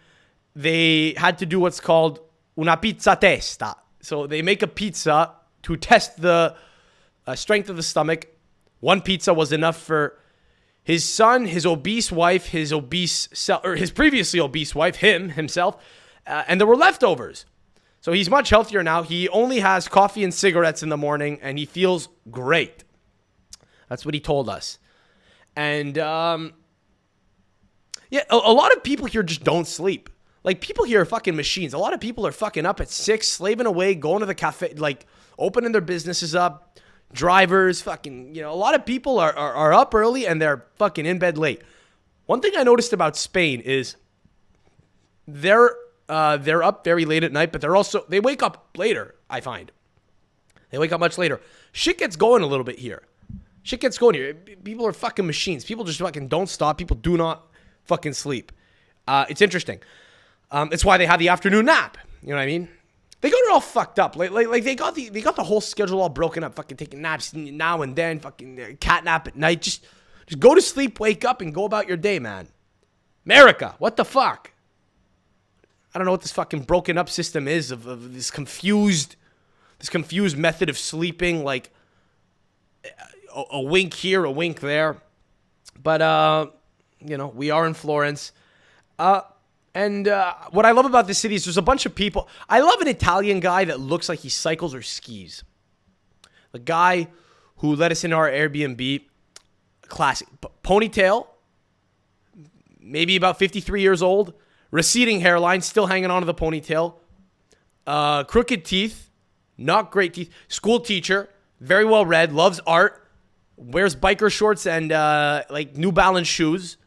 they had to do what's called una pizza testa. So they make a pizza to test the strength of the stomach. One pizza was enough for his son, his obese wife, his previously obese wife, himself, and there were leftovers. So he's much healthier now. He only has coffee and cigarettes in the morning, and he feels great. That's what he told us. And a lot of people here just don't sleep. Like, people here are fucking machines. A lot of people are fucking up at 6, slaving away, going to the cafe, like, opening their businesses up. Drivers, fucking, a lot of people are up early and they're fucking in bed late. One thing I noticed about Spain is they're up very late at night, but they wake up later, I find. They wake up much later. Shit gets going a little bit here. People are fucking machines. People just fucking don't stop. People do not fucking sleep. It's interesting. It's why they have the afternoon nap. You know what I mean? They got it all fucked up. Like they got the whole schedule all broken up. Fucking taking naps now and then. Fucking cat nap at night. Just go to sleep, wake up, and go about your day, man. America, what the fuck? I don't know what this fucking broken up system is of this confused method of sleeping. Like a wink here, a wink there. But we are in Florence. And what I love about this city is there's a bunch of people. I love an Italian guy that looks like he cycles or skis. The guy who let us into our Airbnb, classic. Ponytail, maybe about 53 years old. Receding hairline, still hanging onto the ponytail. Crooked teeth, not great teeth. School teacher, very well read, loves art. Wears biker shorts and like New Balance shoes.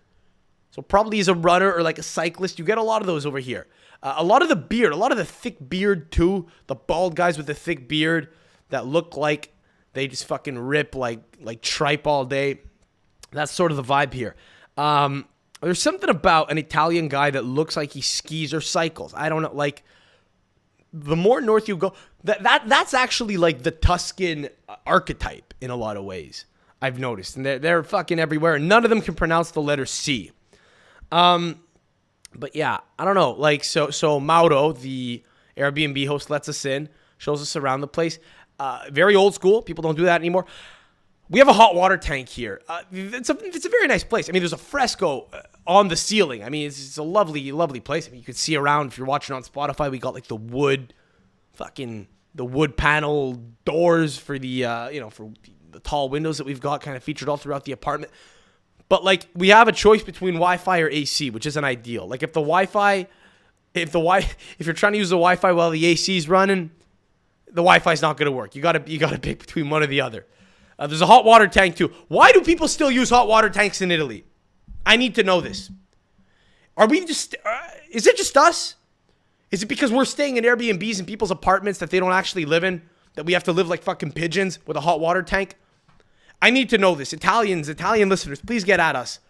So probably he's a runner or like a cyclist. You get a lot of those over here. A lot of the beard, a lot of the thick beard too. The bald guys with the thick beard that look like they just fucking rip like tripe all day. That's sort of the vibe here. There's something about an Italian guy that looks like he skis or cycles. I don't know. Like, the more north you go, that's actually like the Tuscan archetype in a lot of ways. I've noticed. And they're fucking everywhere. And none of them can pronounce the letter C. But yeah, I don't know. Like, so Mauro, the Airbnb host, lets us in, shows us around the place. Very old school. People don't do that anymore. We have a hot water tank here. It's a very nice place. I mean, there's a fresco on the ceiling. I mean, it's a lovely, lovely place. I mean, you can see around if you're watching on Spotify. We got like the wood panel doors for the for the tall windows that we've got kind of featured all throughout the apartment. But like, we have a choice between Wi-Fi or AC, which isn't ideal. Like, if you're trying to use the Wi-Fi while the AC is running, the Wi-Fi is not going to work. You got to pick between one or the other. There's a hot water tank too. Why do people still use hot water tanks in Italy? I need to know this. Is it just us? Is it because we're staying in Airbnbs in people's apartments that they don't actually live in, that we have to live like fucking pigeons with a hot water tank? I need to know this. Italian listeners, please get at us.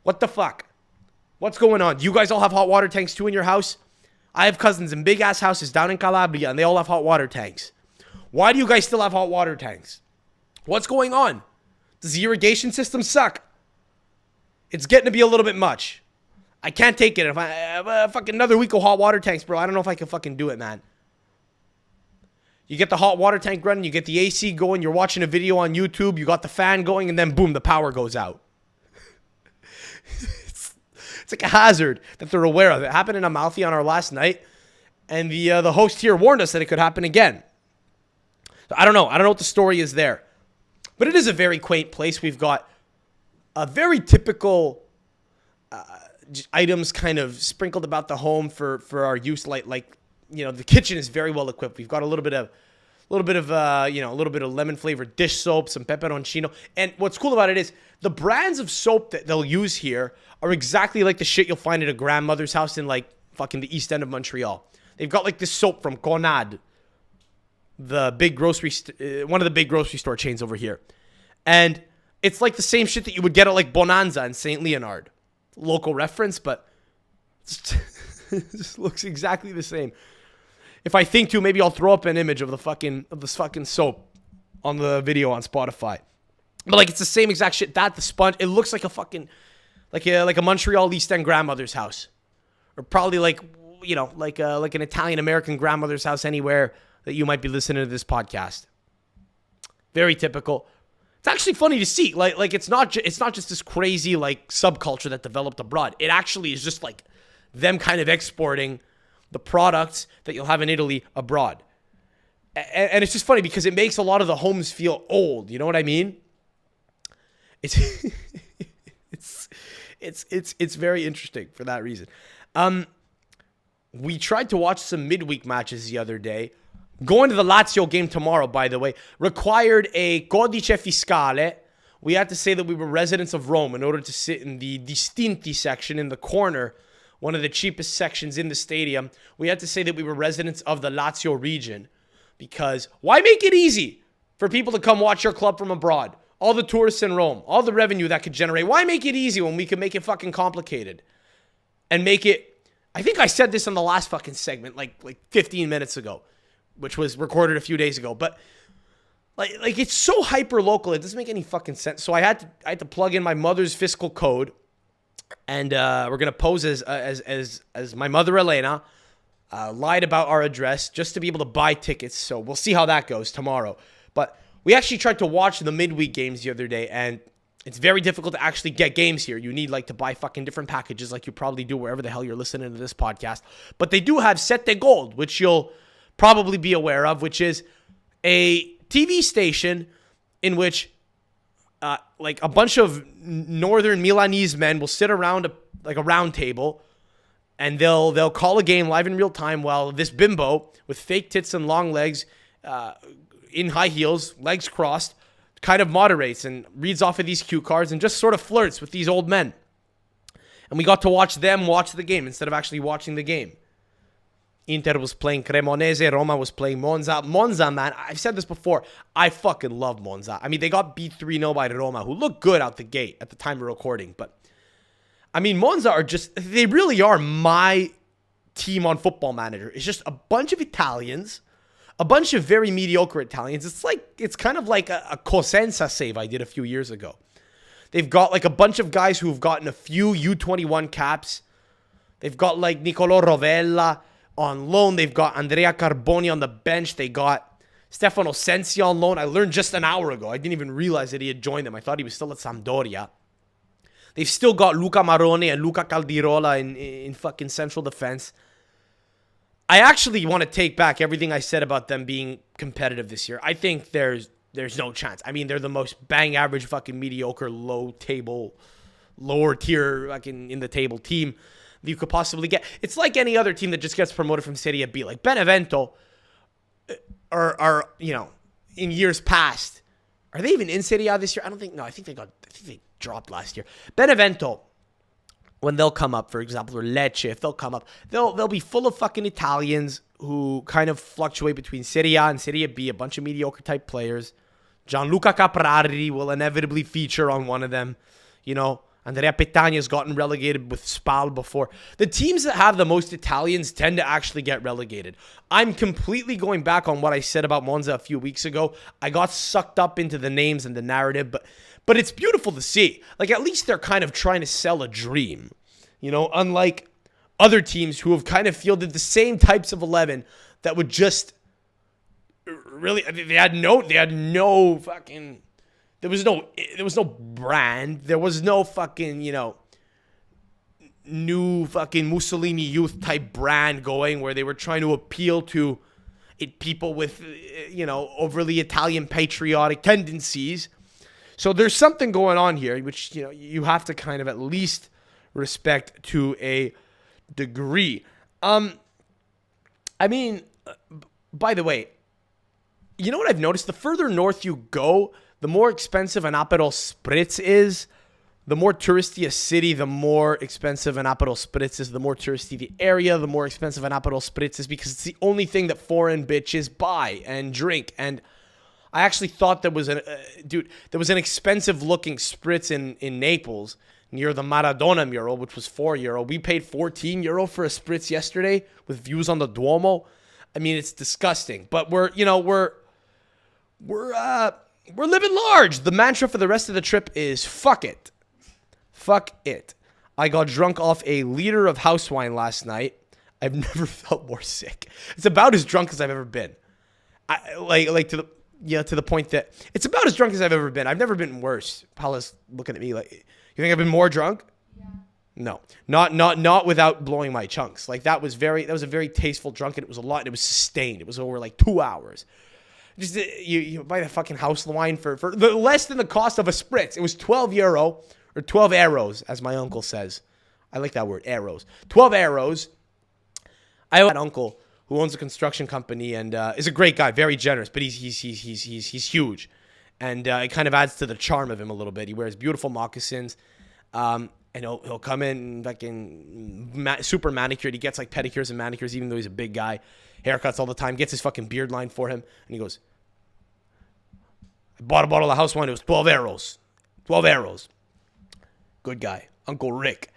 What the fuck? What's going on? You guys all have hot water tanks too in your house? I have cousins in big-ass houses down in Calabria, and they all have hot water tanks. Why do you guys still have hot water tanks? What's going on? Does the irrigation system suck? It's getting to be a little bit much. I can't take it. If I fucking another week of hot water tanks, bro, I don't know if I can fucking do it, man. You get the hot water tank running, you get the AC going, you're watching a video on YouTube, you got the fan going, and then boom, the power goes out. It's like a hazard that they're aware of. It happened in Amalfi on our last night, And the host here warned us that it could happen again. So I don't know. I don't know what the story is there. But it is a very quaint place. We've got a very typical items kind of sprinkled about the home for our use. Like the kitchen is very well equipped. We've got a little bit of lemon flavored dish soap, some peperoncino. And what's cool about it is the brands of soap that they'll use here are exactly like the shit you'll find at a grandmother's house in like fucking the East End of Montreal. They've got like this soap from Conad, the big one of the big grocery store chains over here. And it's like the same shit that you would get at like Bonanza in St. Leonard. Local reference, but it just looks exactly the same. If I think to, maybe I'll throw up an image of this fucking soap on the video on Spotify. But like it's the same exact shit. The sponge, it looks like a fucking like a Montreal East End grandmother's house, or probably like an Italian American grandmother's house anywhere that you might be listening to this podcast. Very typical. It's actually funny to see. Like it's not just this crazy like subculture that developed abroad. It actually is just like them kind of exporting the products that you'll have in Italy abroad. And it's just funny because it makes a lot of the homes feel old. You know what I mean? It's it's very interesting for that reason. We tried to watch some midweek matches the other day. Going to the Lazio game tomorrow, by the way, required a codice fiscale. We had to say that we were residents of Rome in order to sit in the distinti section in the corner, one of the cheapest sections in the stadium. We had to say that we were residents of the Lazio region, because why make it easy for people to come watch your club from abroad? All the tourists in Rome, all the revenue that could generate. Why make it easy when we can make it fucking complicated and make it? I think I said this on the last fucking segment, like 15 minutes ago, which was recorded a few days ago. But like it's so hyper local, it doesn't make any fucking sense. So I had to plug in my mother's fiscal code, and we're gonna pose as my mother Elena lied about our address just to be able to buy tickets. So we'll see how that goes tomorrow. But we actually tried to watch the midweek games the other day, and it's very difficult to actually get games here. You need like to buy fucking different packages like you probably do wherever the hell you're listening to this podcast. But they do have Sette Gold, which you'll probably be aware of, which is a TV station in which like a bunch of northern Milanese men will sit around a round table, and they'll call a game live in real time while this bimbo with fake tits and long legs in high heels, legs crossed, kind of moderates and reads off of these cue cards and just sort of flirts with these old men. And we got to watch them watch the game instead of actually watching the game. Inter was playing Cremonese, Roma was playing Monza. Monza, man, I've said this before, I fucking love Monza. I mean, they got beat 3-0 by Roma, who looked good out the gate at the time of recording. But, I mean, Monza they really are my team on Football Manager. It's just a bunch of Italians, a bunch of very mediocre Italians. It's kind of like a Cosenza save I did a few years ago. They've got like a bunch of guys who've gotten a few U21 caps. They've got like Niccolò Rovella on loan. They've got Andrea Carboni on the bench. They got Stefano Sensi on loan. I learned just an hour ago. I didn't even realize that he had joined them. I thought he was still at Sampdoria. They've still got Luca Maroni and Luca Caldirola in fucking central defense. I actually want to take back everything I said about them being competitive this year. I think there's no chance. I mean, they're the most bang average fucking mediocre lower tier fucking in the table team that you could possibly get. It's like any other team that just gets promoted from Serie B. Like Benevento are in years past. Are they even in Serie A this year? I don't think. No, I think they dropped last year. Benevento, when they'll come up, for example, or Lecce, if they'll come up, they'll be full of fucking Italians who kind of fluctuate between Serie A and Serie B, a bunch of mediocre type players. Gianluca Caprari will inevitably feature on one of them. Andrea Petagna's gotten relegated with Spal before. The teams that have the most Italians tend to actually get relegated. I'm completely going back on what I said about Monza a few weeks ago. I got sucked up into the names and the narrative, but it's beautiful to see. Like, at least they're kind of trying to sell a dream, unlike other teams who have kind of fielded the same types of 11 that would just really, they had no fucking, there was no brand. There was no fucking, new fucking Mussolini youth type brand going where they were trying to appeal to people with, overly Italian patriotic tendencies. So there's something going on here, which, you have to kind of at least respect to a degree. By the way, you know what I've noticed? The further north you go, the more expensive an Aperol Spritz is. The more touristy a city, the more expensive an Aperol Spritz is. The more touristy the area, the more expensive an Aperol Spritz is, because it's the only thing that foreign bitches buy and drink. And I actually thought there was an expensive looking Spritz in Naples near the Maradona mural, which was €4. We paid €14 for a Spritz yesterday with views on the Duomo. I mean, it's disgusting, but we're living large. The mantra for the rest of the trip is fuck it. Fuck it. I got drunk off a liter of house wine last night. I've never felt more sick. It's about as drunk as I've ever been. To the point that it's about as drunk as I've ever been. I've never been worse. Paula's looking at me like, you think I've been more drunk? Yeah. No, not without blowing my chunks. Like that was a very tasteful drunk, and it was a lot, and it was sustained. It was over like 2 hours. Just you buy the fucking house wine for the less than the cost of a Spritz. It was €12 or 12 euros, as my uncle says. I like that word, euros. 12 euros. I have an uncle who owns a construction company and is a great guy, very generous, but he's huge, and it kind of adds to the charm of him a little bit. He wears beautiful moccasins, and he'll come in fucking super manicured. He gets like pedicures and manicures, even though he's a big guy. Haircuts all the time. Gets his fucking beard line for him, and he goes, "I bought a bottle of house wine. It was 12 euros. 12 euros." Good guy, Uncle Rick.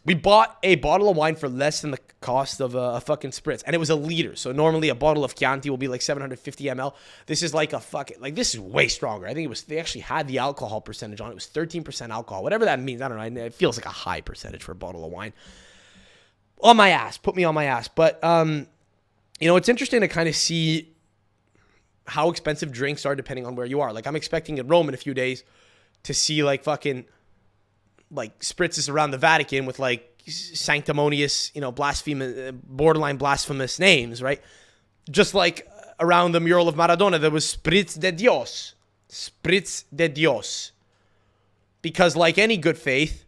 We bought a bottle of wine for less than the cost of a fucking Spritz, and it was a liter. So normally a bottle of Chianti will be like 750 ml. This is like this is way stronger. I think they actually had the alcohol percentage on it. It was 13% alcohol, whatever that means. I don't know. It feels like a high percentage for a bottle of wine. On my ass, put me on my ass. But it's interesting to kind of see how expensive drinks are depending on where you are. Like I'm expecting in Rome in a few days to see like fucking like spritzes around the Vatican with like sanctimonious, blasphemous, borderline blasphemous names, right? Just like around the mural of Maradona, there was Spritz de Dios. Spritz de Dios. Because like any good faith,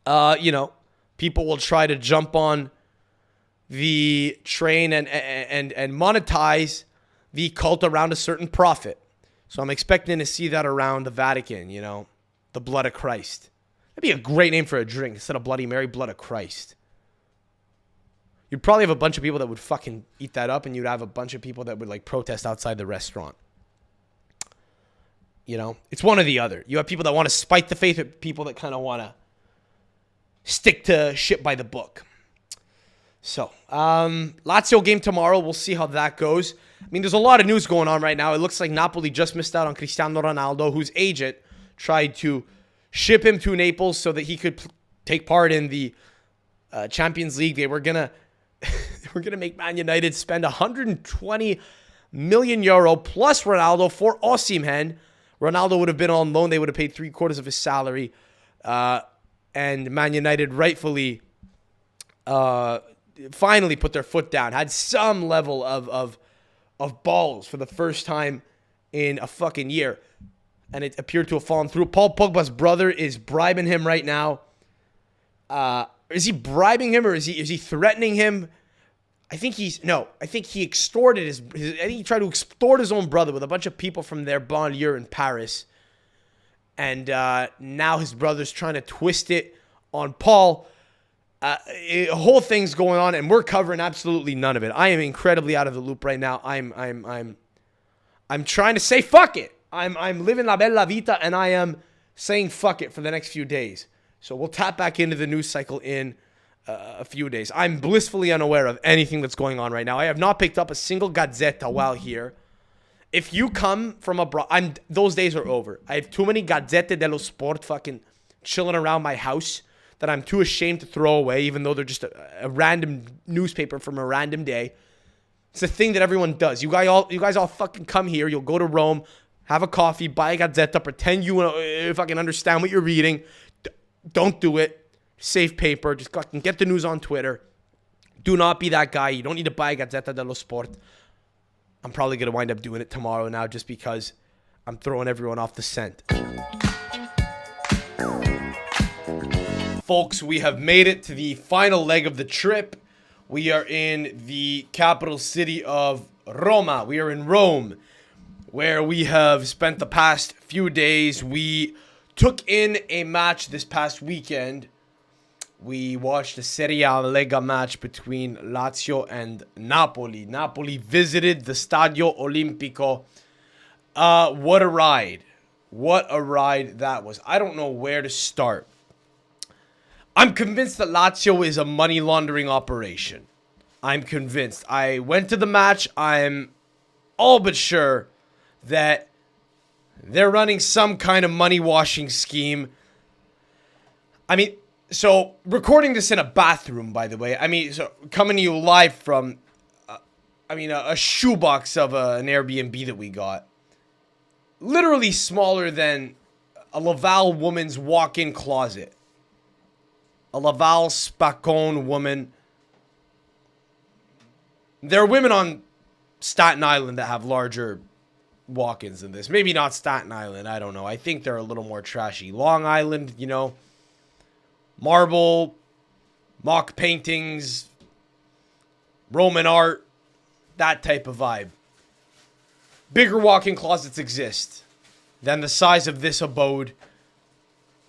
people will try to jump on the train and monetize the cult around a certain prophet. So I'm expecting to see that around the Vatican, the blood of Christ. That'd be a great name for a drink. Instead of Bloody Mary, Blood of Christ. You'd probably have a bunch of people that would fucking eat that up, and you'd have a bunch of people that would like protest outside the restaurant. It's one or the other. You have people that want to spite the faith, or people that kind of want to stick to shit by the book. So, Lazio game tomorrow. We'll see how that goes. I mean, there's a lot of news going on right now. It looks like Napoli just missed out on Cristiano Ronaldo, whose agent tried to ship him to Naples so that he could take part in the Champions League. They were gonna make Man United spend 120 million euro plus Ronaldo for Osimhen. Ronaldo would have been on loan. They would have paid 3/4 of his salary, and Man United rightfully finally put their foot down. Had some level of balls for the first time in a fucking year. And it appeared to have fallen through. Paul Pogba's brother is bribing him right now. Is he bribing him or is he threatening him? I think he extorted I think he tried to extort his own brother with a bunch of people from their banlieue in Paris. And now his brother's trying to twist it on Paul. A whole thing's going on, and we're covering absolutely none of it. I am incredibly out of the loop right now. I'm trying to say fuck it. I'm living la bella vita, and I am saying fuck it for the next few days. So we'll tap back into the news cycle in a few days. I'm blissfully unaware of anything that's going on right now. I have not picked up a single Gazzetta while here. If you come from abroad, those days are over. I have too many Gazzette dello Sport fucking chilling around my house that I'm too ashamed to throw away, even though they're just a random newspaper from a random day. It's a thing that everyone does. You guys all fucking come here. You'll go to Rome, have a coffee, buy a Gazzetta, pretend you fucking understand what you're reading. Don't do it. Save paper. Just get the news on Twitter. Do not be that guy. You don't need to buy Gazzetta dello Sport. I'm probably going to wind up doing it tomorrow now just because I'm throwing everyone off the scent. Folks, we have made it to the final leg of the trip. We are in the capital city of Roma. We are in Rome, where we have spent the past few days. We took in a match this past weekend. We watched a Serie A Lega match between Lazio and Napoli. Napoli visited the Stadio Olimpico. What a ride. What a ride that was. I don't know where to start. I'm convinced that Lazio is a money laundering operation. I'm convinced. I went to the match. I'm all but sure that they're running some kind of money washing scheme. I mean, so recording this in a bathroom, by the way. I mean, so coming to you live from, a shoebox of an Airbnb that we got. Literally smaller than a Laval woman's walk-in closet. A Laval Spacone woman. There are women on Staten Island that have larger walk-ins than this. Maybe not Staten Island, I don't know. I think they're a little more trashy. Long Island, marble, mock paintings, Roman art, that type of vibe. Bigger walk-in closets exist than the size of this abode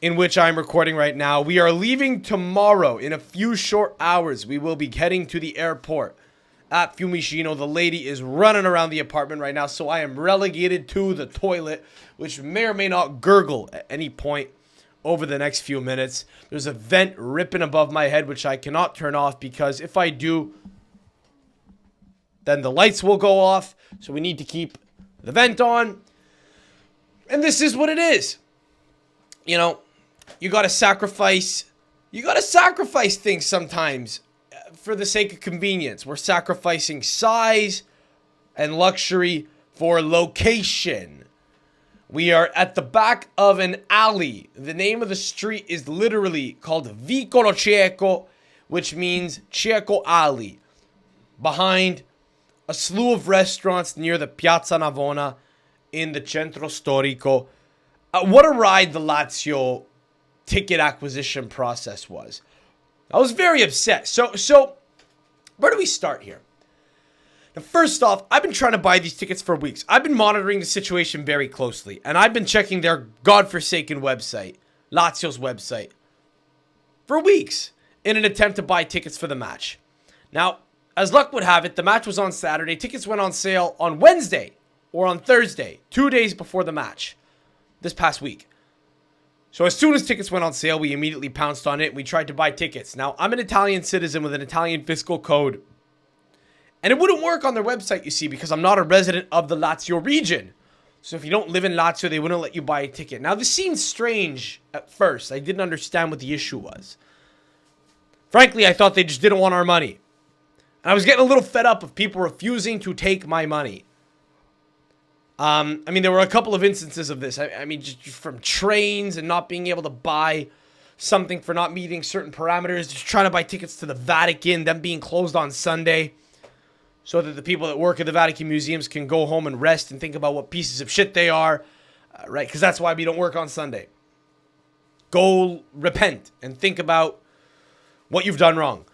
in which I'm recording right now. We are leaving tomorrow in a few short hours. We will be heading to the airport at Fiumicino. The lady is running around the apartment right now, so I am relegated to the toilet, which may or may not gurgle at any point over the next few minutes. There's a vent ripping above my head, which I cannot turn off because if I do, then the lights will go off. So we need to keep the vent on. And this is what it is. You got to sacrifice things sometimes for the sake of convenience. We're sacrificing size and luxury for location. We are at the back of an alley. The name of the street is literally called Vicolo Cieco, which means Cieco Alley. Behind a slew of restaurants near the Piazza Navona in the Centro Storico. What a ride the Lazio ticket acquisition process was. I was very upset. So where do we start here? Now, first off, I've been trying to buy these tickets for weeks. I've been monitoring the situation very closely, and I've been checking their godforsaken website, Lazio's website, for weeks in an attempt to buy tickets for the match. Now, as luck would have it, the match was on Saturday. Tickets went on sale on Wednesday or on Thursday, 2 days before the match this past week. So as soon as tickets went on sale, we immediately pounced on it. We tried to buy tickets. Now, I'm an Italian citizen with an Italian fiscal code. And it wouldn't work on their website, you see, because I'm not a resident of the Lazio region. So if you don't live in Lazio, they wouldn't let you buy a ticket. Now, this seemed strange at first. I didn't understand what the issue was. Frankly, I thought they just didn't want our money. And I was getting a little fed up of people refusing to take my money. There were a couple of instances of this. Just from trains and not being able to buy something for not meeting certain parameters. Just trying to buy tickets to the Vatican, them being closed on Sunday. So that the people that work at the Vatican museums can go home and rest and think about what pieces of shit they are. Right? Because that's why we don't work on Sunday. Go repent and think about what you've done wrong.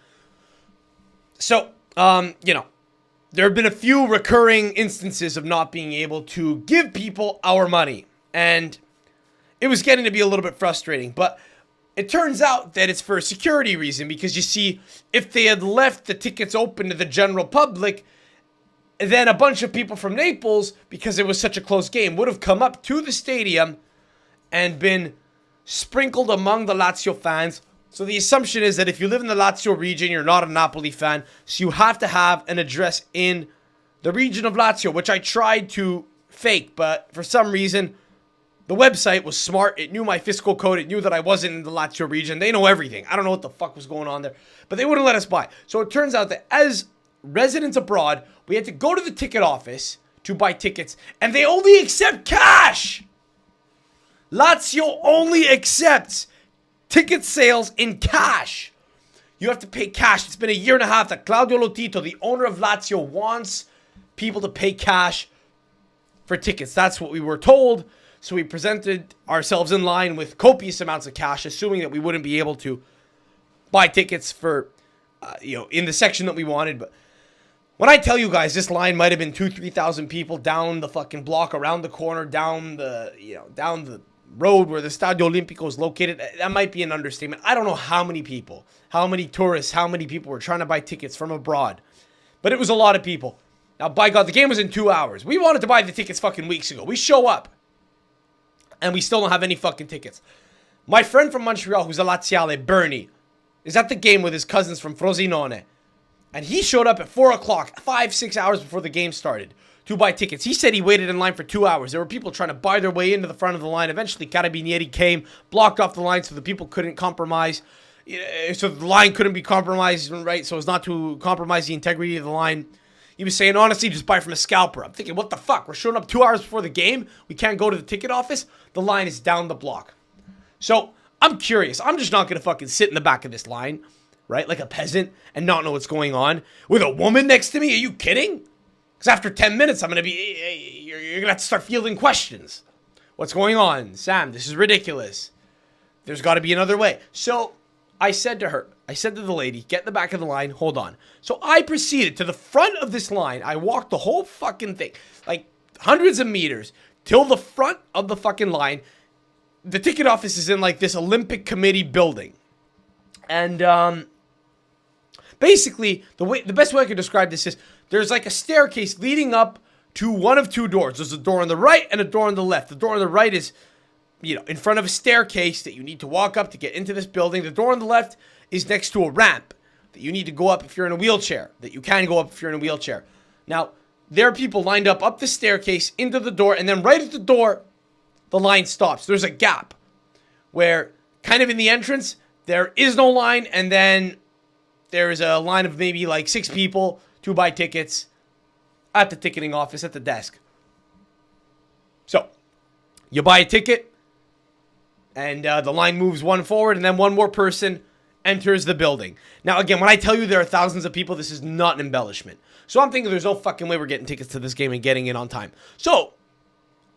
So, there have been a few recurring instances of not being able to give people our money. And it was getting to be a little bit frustrating. But it turns out that it's for a security reason. Because you see, if they had left the tickets open to the general public, then a bunch of people from Naples, because it was such a close game, would have come up to the stadium and been sprinkled among the Lazio fans. So the assumption is that if you live in the Lazio region, you're not a Napoli fan. So you have to have an address in the region of Lazio, which I tried to fake. But for some reason, the website was smart. It knew my fiscal code. It knew that I wasn't in the Lazio region. They know everything. I don't know what the fuck was going on there. But they wouldn't let us buy. So it turns out that as residents abroad, we had to go to the ticket office to buy tickets. And they only accept cash. Lazio only accepts ticket sales in cash. You have to pay cash. It's been a year and a half that Claudio Lotito, the owner of Lazio, wants people to pay cash for tickets. That's what we were told. So we presented ourselves in line with copious amounts of cash, assuming that we wouldn't be able to buy tickets for, in the section that we wanted. But when I tell you guys, this line might have been 2,000-3,000 people down the fucking block, around the corner, down the road where the Stadio Olimpico is located. That might be an understatement. I don't know how many people, how many tourists, how many people were trying to buy tickets from abroad. But it was a lot of people. Now, by God, the game was in 2 hours. We wanted to buy the tickets fucking weeks ago. We show up, and we still don't have any fucking tickets. My friend from Montreal, who's a Laziale, Bernie, is at the game with his cousins from Frosinone. And he showed up at 4 o'clock, 5-6 hours before the game started, to buy tickets. He said he waited in line for 2 hours. There were people trying to buy their way into the front of the line. Eventually, Carabinieri came, blocked off the line so the people couldn't compromise. So the line couldn't be compromised, right? So as not to compromise the integrity of the line. He was saying, honestly, just buy from a scalper. I'm thinking, what the fuck? We're showing up 2 hours before the game. We can't go to the ticket office. The line is down the block. So I'm curious. I'm just not going to fucking sit in the back of this line, right? Like a peasant and not know what's going on with a woman next to me. Are you kidding? Because after 10 minutes, I'm going to be, you're going to have to start fielding questions. What's going on? Sam, this is ridiculous. There's got to be another way. So I said to the lady, get in the back of the line, hold on. So I proceeded to the front of this line. I walked the whole fucking thing, like hundreds of meters, till the front of the fucking line. The ticket office is in like this Olympic Committee building. And basically, the best way I could describe this is there's like a staircase leading up to one of two doors. There's a door on the right and a door on the left. The door on the right is, in front of a staircase that you need to walk up to get into this building. The door on the left is next to a ramp that you need to go up if you're in a wheelchair, that you can go up if you're in a wheelchair. Now, there are people lined up the staircase into the door, and then right at the door, the line stops. There's a gap where kind of in the entrance, there is no line, and then there is a line of maybe like 6 people to buy tickets at the ticketing office at the desk. So, you buy a ticket, and the line moves one forward, and then one more person enters the building. Now, again, when I tell you there are thousands of people, this is not an embellishment. So I'm thinking there's no fucking way we're getting tickets to this game and getting in on time. So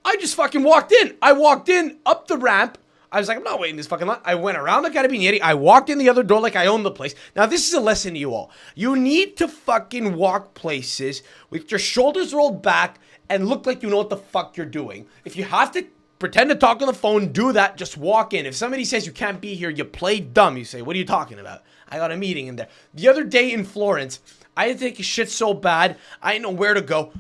I just fucking walked in. I walked in up the ramp. I was like, I'm not waiting this fucking line. I went around the Carabinieri. I walked in the other door like I owned the place. Now, this is a lesson to you all. You need to fucking walk places with your shoulders rolled back and look like you know what the fuck you're doing. If you have to pretend to talk on the phone, do that. Just walk in. If somebody says you can't be here, you play dumb. You say, what are you talking about? I got a meeting in there. The other day in Florence, I had to take a shit so bad, I didn't know where to go.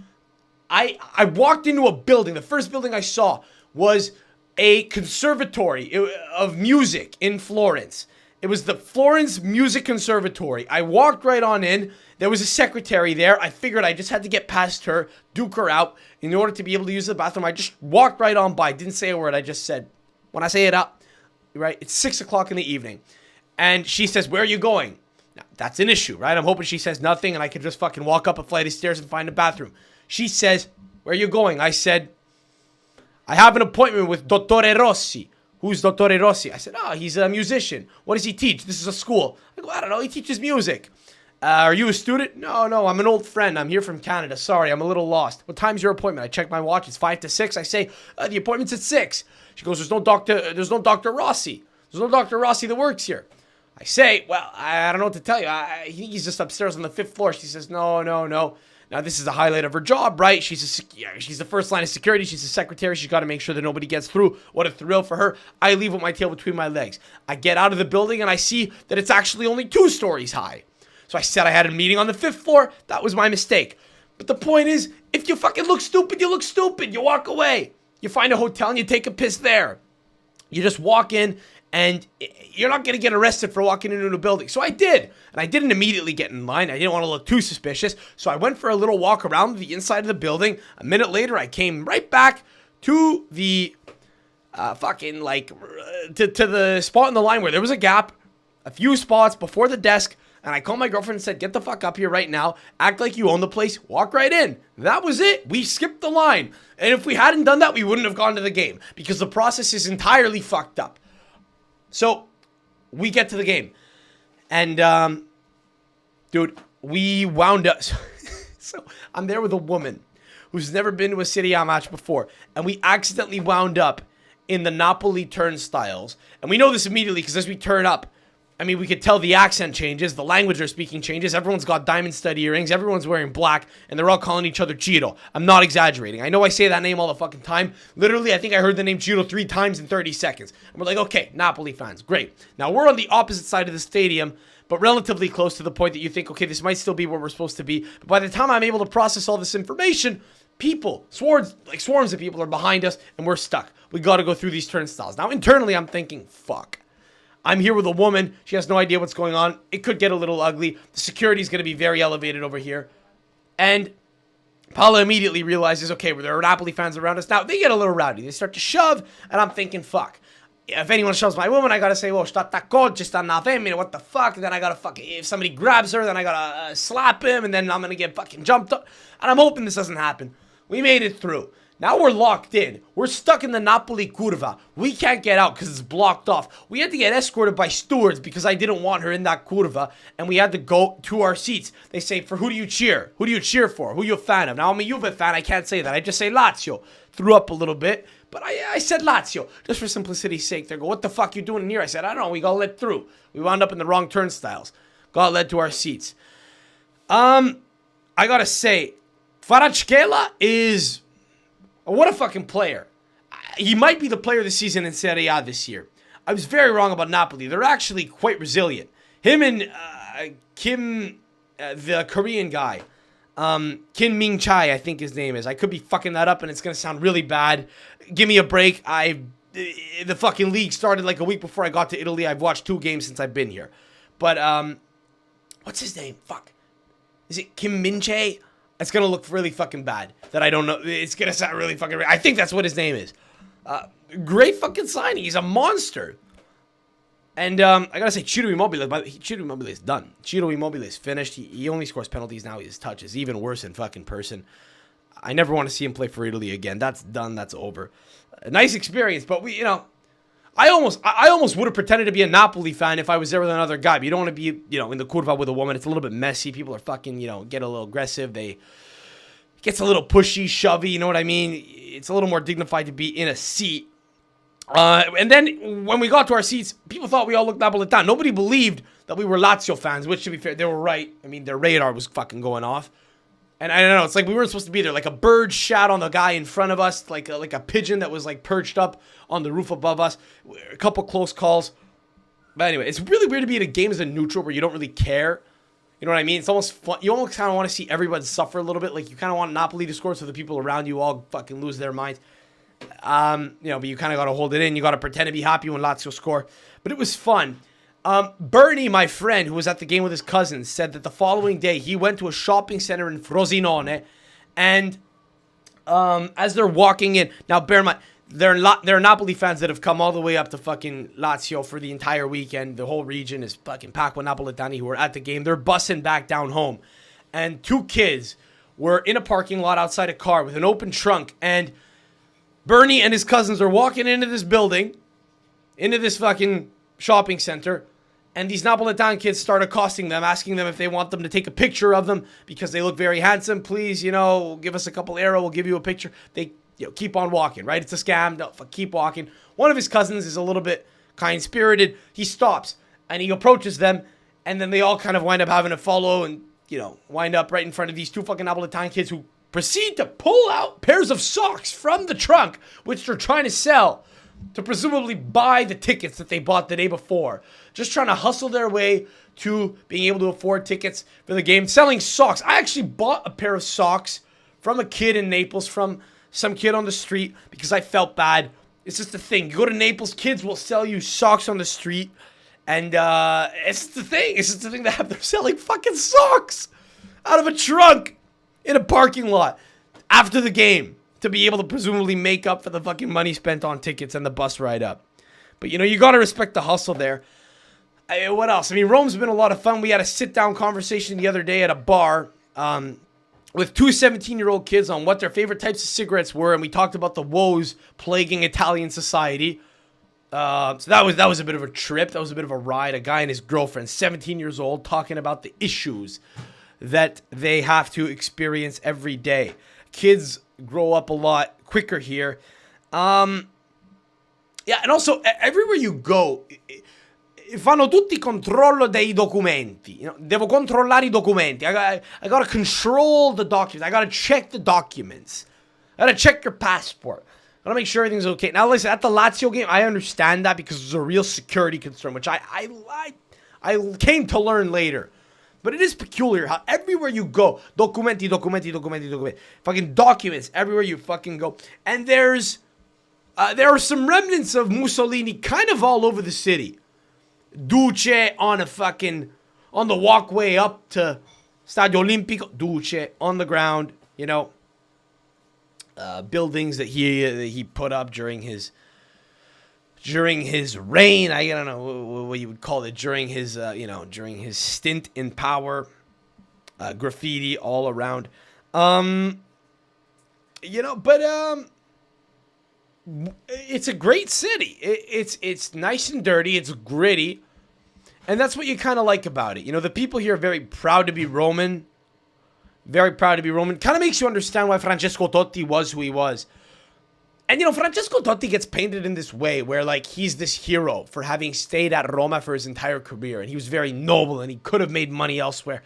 I walked into a building. The first building I saw was a conservatory of music in Florence. It was the Florence Music Conservatory. I walked right on in. There was a secretary there. I figured I just had to get past her, duke her out in order to be able to use the bathroom. I just walked right on by. Didn't say a word. I just said, when I say it up, right, it's 6 o'clock in the evening. And she says, where are you going? Now, that's an issue, right? I'm hoping she says nothing and I could just fucking walk up a flight of stairs and find a bathroom. She says, where are you going? I said, I have an appointment with Dottore Rossi. Who's Dottore Rossi? I said, he's a musician. What does he teach? This is a school. I go, I don't know. He teaches music. Are you a student? No, I'm an old friend. I'm here from Canada. Sorry, I'm a little lost. What time's your appointment? I check my watch. It's 5 to 6. I say, the appointment's at 6. She goes, there's no Dr. Rossi. There's no Dr. Rossi that works here. I say, well, I don't know what to tell you. I think he's just upstairs on the 5th floor. She says, no. Now, this is a highlight of her job, right? She's the first line of security. She's a secretary. She's got to make sure that nobody gets through. What a thrill for her. I leave with my tail between my legs. I get out of the building, and I see that it's actually only 2 stories high. So I said I had a meeting on the 5th floor. That was my mistake. But the point is, if you fucking look stupid, you look stupid. You walk away. You find a hotel, and you take a piss there. You just walk in, and you're not going to get arrested for walking into a building. So I did. And I didn't immediately get in line. I didn't want to look too suspicious. So I went for a little walk around the inside of the building. A minute later, I came right back to the to the spot in the line where there was a gap, a few spots before the desk. And I called my girlfriend and said, get the fuck up here right now. Act like you own the place. Walk right in. That was it. We skipped the line. And if we hadn't done that, we wouldn't have gone to the game. Because the process is entirely fucked up. So, we get to the game. And, dude, we wound up. So I'm there with a woman who's never been to a Serie A match before. And we accidentally wound up in the Napoli turnstiles. And we know this immediately because as we turn up, I mean, we could tell the accent changes, the language they're speaking changes. Everyone's got diamond stud earrings. Everyone's wearing black, and they're all calling each other GIRO. I'm not exaggerating. I know I say that name all the fucking time. Literally, I think I heard the name GIRO 3 times in 30 seconds. And we're like, okay, Napoli fans, great. Now, we're on the opposite side of the stadium, but relatively close to the point that you think, okay, this might still be where we're supposed to be. But by the time I'm able to process all this information, people, swarms of people are behind us, and we're stuck. We got to go through these turnstiles. Now, internally, I'm thinking, fuck. I'm here with a woman. She has no idea what's going on. It could get a little ugly. The security is going to be very elevated over here. And Paula immediately realizes, okay, there are Napoli fans around us. Now, they get a little rowdy. They start to shove, and I'm thinking, fuck. If anyone shoves my woman, I got to say, well, state qua, ci stanno a femmine, what the fuck? And then I got to fucking, if somebody grabs her, then I got to slap him, and then I'm going to get fucking jumped up. And I'm hoping this doesn't happen. We made it through. Now we're locked in. We're stuck in the Napoli curva. We can't get out because it's blocked off. We had to get escorted by stewards because I didn't want her in that curva, and we had to go to our seats. They say, for who do you cheer? Who do you cheer for? Who are you a fan of? Now, I'm a Juve fan. I can't say that. I just say Lazio. Threw up a little bit, but I said Lazio just for simplicity's sake. They go, what the fuck you doing in here? I said, I don't know. We got let through. We wound up in the wrong turnstiles. Got led to our seats. I got to say, Kvaratskhelia is... what a fucking player. He might be the player of the season in Serie A this year. I was very wrong about Napoli. They're actually quite resilient. Him and Kim, the Korean guy, Kim Min Chai, I think his name is. I could be fucking that up and it's going to sound really bad. Give me a break. The fucking league started like a week before I got to Italy. I've watched 2 games since I've been here. But, what's his name? Fuck. Is it Kim Min Chae? It's going to look really fucking bad that I don't know. It's going to sound really fucking... I think that's what his name is. Great fucking signing. He's a monster. And I got to say, Ciro Immobile, is done. Ciro Immobile is finished. He only scores penalties now. His touch is even worse in fucking person. I never want to see him play for Italy again. That's done. That's over. A nice experience, but I almost would have pretended to be a Napoli fan if I was there with another guy. But you don't want to be, in the curva with a woman. It's a little bit messy. People are fucking, get a little aggressive. It gets a little pushy, shovey. You know what I mean? It's a little more dignified to be in a seat. And then when we got to our seats, people thought we all looked Napolitan. Nobody believed that we were Lazio fans, which, to be fair, they were right. I mean, their radar was fucking going off. And I don't know, it's like we weren't supposed to be there. Like a bird shat on the guy in front of us, like a pigeon that was like perched up on the roof above us. A couple close calls. But anyway, it's really weird to be at a game as a neutral where you don't really care. You know what I mean? It's almost fun. You almost kind of want to see everybody suffer a little bit. Like you kind of want Napoli to score so the people around you all fucking lose their minds. But you kind of got to hold it in. You got to pretend to be happy when Lazio score. But it was fun. Bernie, my friend, who was at the game with his cousins, said that the following day he went to a shopping center in Frosinone, and as they're walking in, now bear in mind, there are Napoli fans that have come all the way up to fucking Lazio for the entire weekend. The whole region is fucking packed with Napolitani who were at the game. They're bussing back down home, and 2 kids were in a parking lot outside a car with an open trunk, and Bernie and his cousins are walking into this building, into this fucking shopping center, and these Napolitan kids start accosting them, asking them if they want them to take a picture of them because they look very handsome. Please, give us a couple euro. We'll give you a picture. They, keep on walking, right? It's a scam. No, keep walking. One of his cousins is a little bit kind-spirited. He stops, and he approaches them, and then they all kind of wind up having to follow and, wind up right in front of these 2 fucking Napolitan kids who proceed to pull out pairs of socks from the trunk, which they're trying to sell, to presumably buy the tickets that they bought the day before. Just trying to hustle their way to being able to afford tickets for the game. Selling socks. I actually bought a pair of socks from a kid in Naples, from some kid on the street, because I felt bad. It's just a thing. You go to Naples, kids will sell you socks on the street. And it's the thing. It's just the thing that they're selling fucking socks out of a trunk in a parking lot after the game, to be able to presumably make up for the fucking money spent on tickets and the bus ride up. But, you got to respect the hustle there. What else? I mean, Rome's been a lot of fun. We had a sit-down conversation the other day at a bar with 2 17-year-old kids on what their favorite types of cigarettes were, and we talked about the woes plaguing Italian society. So that was a bit of a trip. That was a bit of a ride. A guy and his girlfriend, 17 years old, talking about the issues that they have to experience every day. Kids grow up a lot quicker here. Yeah, and also everywhere you go, fanno tutti controllo dei documenti. You know, devo controllare I documenti. I gotta control the documents. I gotta check the documents. I gotta check your passport. I gotta make sure everything's okay. Now listen, at the Lazio game, I understand that because there's a real security concern, which I came to learn later. But it is peculiar how everywhere you go, documenti. Fucking documents everywhere you fucking go. And there are some remnants of Mussolini kind of all over the city. Duce on the walkway up to Stadio Olimpico. Duce on the ground, you know. Buildings that he put up during his reign. I don't know what you would call it, during his stint in power. Graffiti all around. It's a great city. It's nice and dirty. It's gritty. And that's what you kind of like about it. You know, the people here are very proud to be Roman. Very proud to be Roman. Kind of makes you understand why Francesco Totti was who he was. And, you know, Francesco Totti gets painted in this way where, like, he's this hero for having stayed at Roma for his entire career. And he was very noble and he could have made money elsewhere.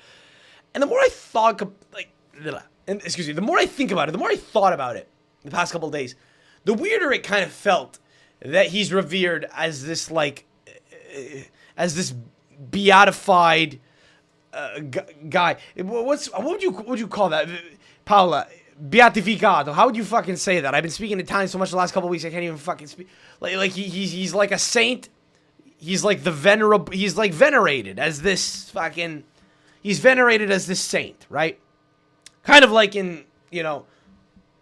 And the more I thought, the more I think about it, the more I thought about it the past couple of days, the weirder it kind of felt that he's revered as this, like, as this beatified guy. What would you call that, Paola? Beatificato. How would you fucking say that? I've been speaking Italian so much the last couple of weeks I can't even fucking speak. Like he's like a saint. He's like the venerable. He's like venerated as this fucking. He's venerated as this saint, right? Kind of like in, you know,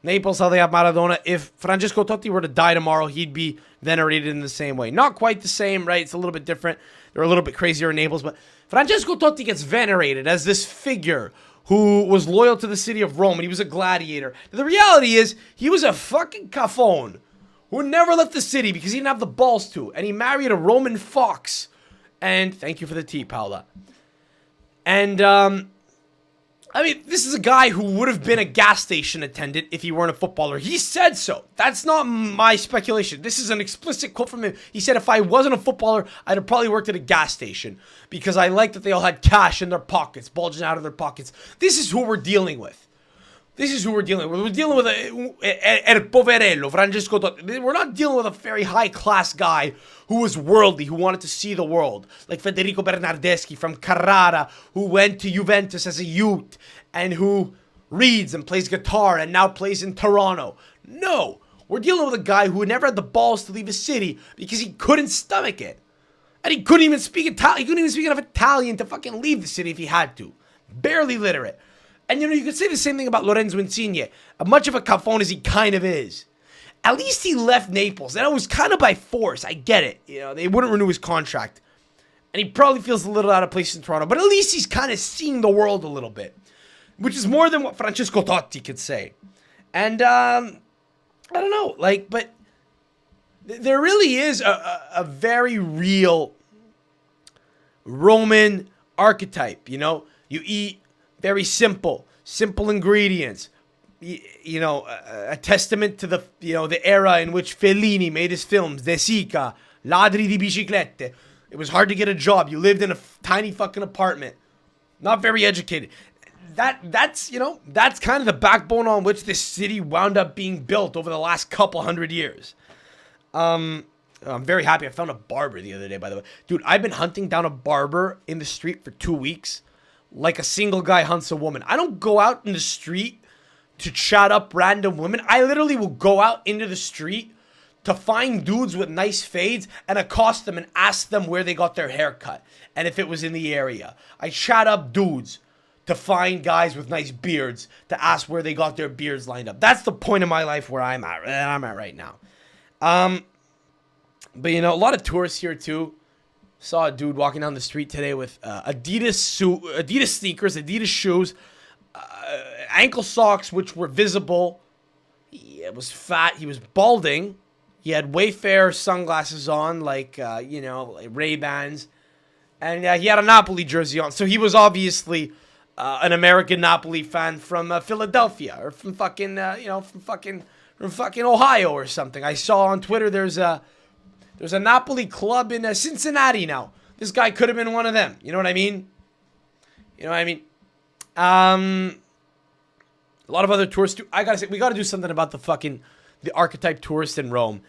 Naples, how they have Maradona. If Francesco Totti were to die tomorrow, he'd be venerated in the same way. Not quite the same, right? It's a little bit different. They're a little bit crazier in Naples, but Francesco Totti gets venerated as this figure who was loyal to the city of Rome, and he was a gladiator. The reality is, he was a fucking cafone who never left the city because he didn't have the balls to, and he married a Roman fox. And thank you for the tea, Paola. And, I mean, this is a guy who would have been a gas station attendant if he weren't a footballer. He said so. That's not my speculation. This is an explicit quote from him. He said, if I wasn't a footballer, I'd have probably worked at a gas station because I like that they all had cash in their pockets, bulging out of their pockets. This is who we're dealing with. This is who we're dealing with. We're dealing with El Poverello, Francesco Totti. We're not dealing with a very high-class guy who was worldly, who wanted to see the world. Like Federico Bernardeschi from Carrara, who went to Juventus as a youth and who reads and plays guitar and now plays in Toronto. No, we're dealing with a guy who never had the balls to leave his city because he couldn't stomach it. And he couldn't even speak Italian. He couldn't even speak enough Italian to fucking leave the city if he had to. Barely literate. And, you know, you could say the same thing about Lorenzo Insigne. Much of a cafone as he kind of is. At least he left Naples. And it was kind of by force. I get it. You know, they wouldn't renew his contract. And he probably feels a little out of place in Toronto. But at least he's kind of seeing the world a little bit. Which is more than what Francesco Totti could say. And, I don't know. Like, but there really is a very real Roman archetype, you know? You eat very simple ingredients. You know, a testament to the, you know, the era in which Fellini made his films. De Sica, Ladri di biciclette. It was hard to get a job. You lived in a tiny fucking apartment. Not very educated. That's, you know, that's kind of the backbone on which this city wound up being built over the last couple hundred years. I'm very happy. I found a barber the other day, by the way. Dude, I've been hunting down a barber in the street for 2 weeks. Like a single guy hunts a woman. I don't go out in the street to chat up random women. I literally will go out into the street to find dudes with nice fades and accost them and ask them where they got their hair cut and if it was in the area. I chat up dudes to find guys with nice beards to ask where they got their beards lined up. That's the point of my life where I'm at right now. But, you know, a lot of tourists here, too. Saw a dude walking down the street today with Adidas sneakers, Adidas shoes, ankle socks, which were visible. He was fat. He was balding. He had Wayfair sunglasses on, like Ray-Bans. And he had a Napoli jersey on. So he was obviously an American Napoli fan from Philadelphia or from fucking Ohio or something. I saw on Twitter there's a Napoli club in Cincinnati now. This guy could have been one of them. You know what I mean? A lot of other tourists too. I gotta say, we gotta do something about the archetype tourist in Rome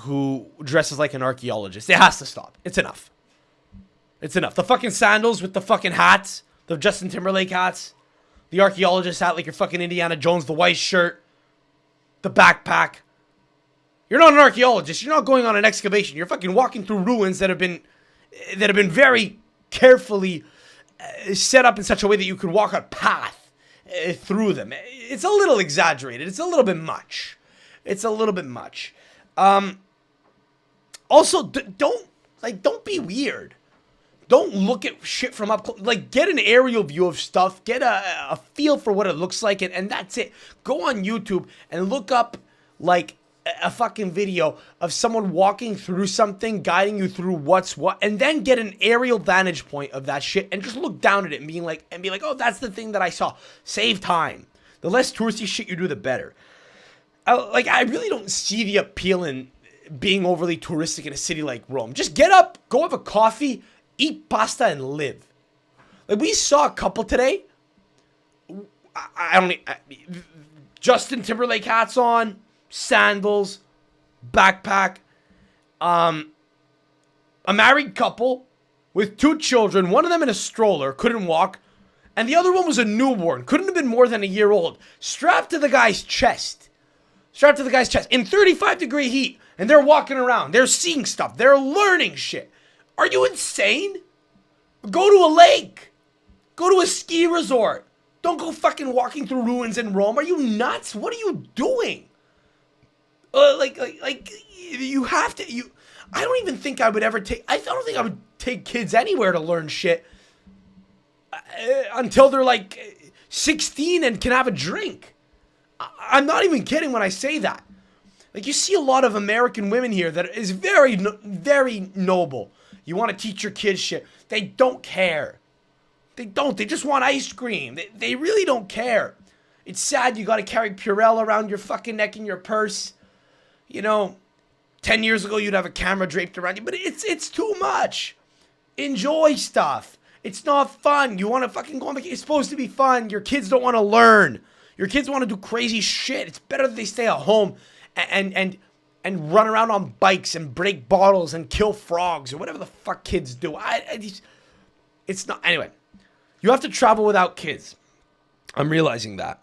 who dresses like an archaeologist. It has to stop. It's enough. It's enough. The fucking sandals with the fucking hats, the Justin Timberlake hats, the archaeologist hat like you're fucking Indiana Jones, the white shirt, the backpack. You're not an archaeologist. You're not going on an excavation. You're fucking walking through ruins that have been very carefully set up in such a way that you could walk a path through them. It's a little exaggerated. It's a little bit much. Also, don't be weird. Don't look at shit from up close. Like, get an aerial view of stuff. Get a feel for what it looks like, and that's it. Go on YouTube and look up, like, a fucking video of someone walking through something, guiding you through what's what, and then get an aerial vantage point of that shit and just look down at it and be like, oh, that's the thing that I saw. Save time. The less touristy shit you do, the better. I really don't see the appeal in being overly touristic in a city like Rome. Just get up, go have a coffee, eat pasta, and live. Like, we saw a couple today. Justin Timberlake hats on, sandals, backpack. A married couple with 2 children, one of them in a stroller, couldn't walk, and the other one was a newborn, couldn't have been more than a year old, strapped to the guy's chest. In 35-degree heat, and they're walking around, they're seeing stuff, they're learning shit. Are you insane? Go to a lake. Go to a ski resort. Don't go fucking walking through ruins in Rome. Are you nuts? What are you doing? You have to. I don't even think I would ever take. I don't think I would take kids anywhere to learn shit until they're like 16 and can have a drink. I'm not even kidding when I say that. Like, you see a lot of American women here that is very, very noble. You want to teach your kids shit. They don't care. They don't. They just want ice cream. They really don't care. It's sad you got to carry Purell around your fucking neck in your purse. 10 years ago you'd have a camera draped around you, but it's too much. Enjoy stuff. It's not fun. You want to fucking go on vacation. It's supposed to be fun. Your kids don't want to learn. Your kids want to do crazy shit. It's better that they stay at home and run around on bikes and break bottles and kill frogs or whatever the fuck kids do. It's not. Anyway, you have to travel without kids. I'm realizing that.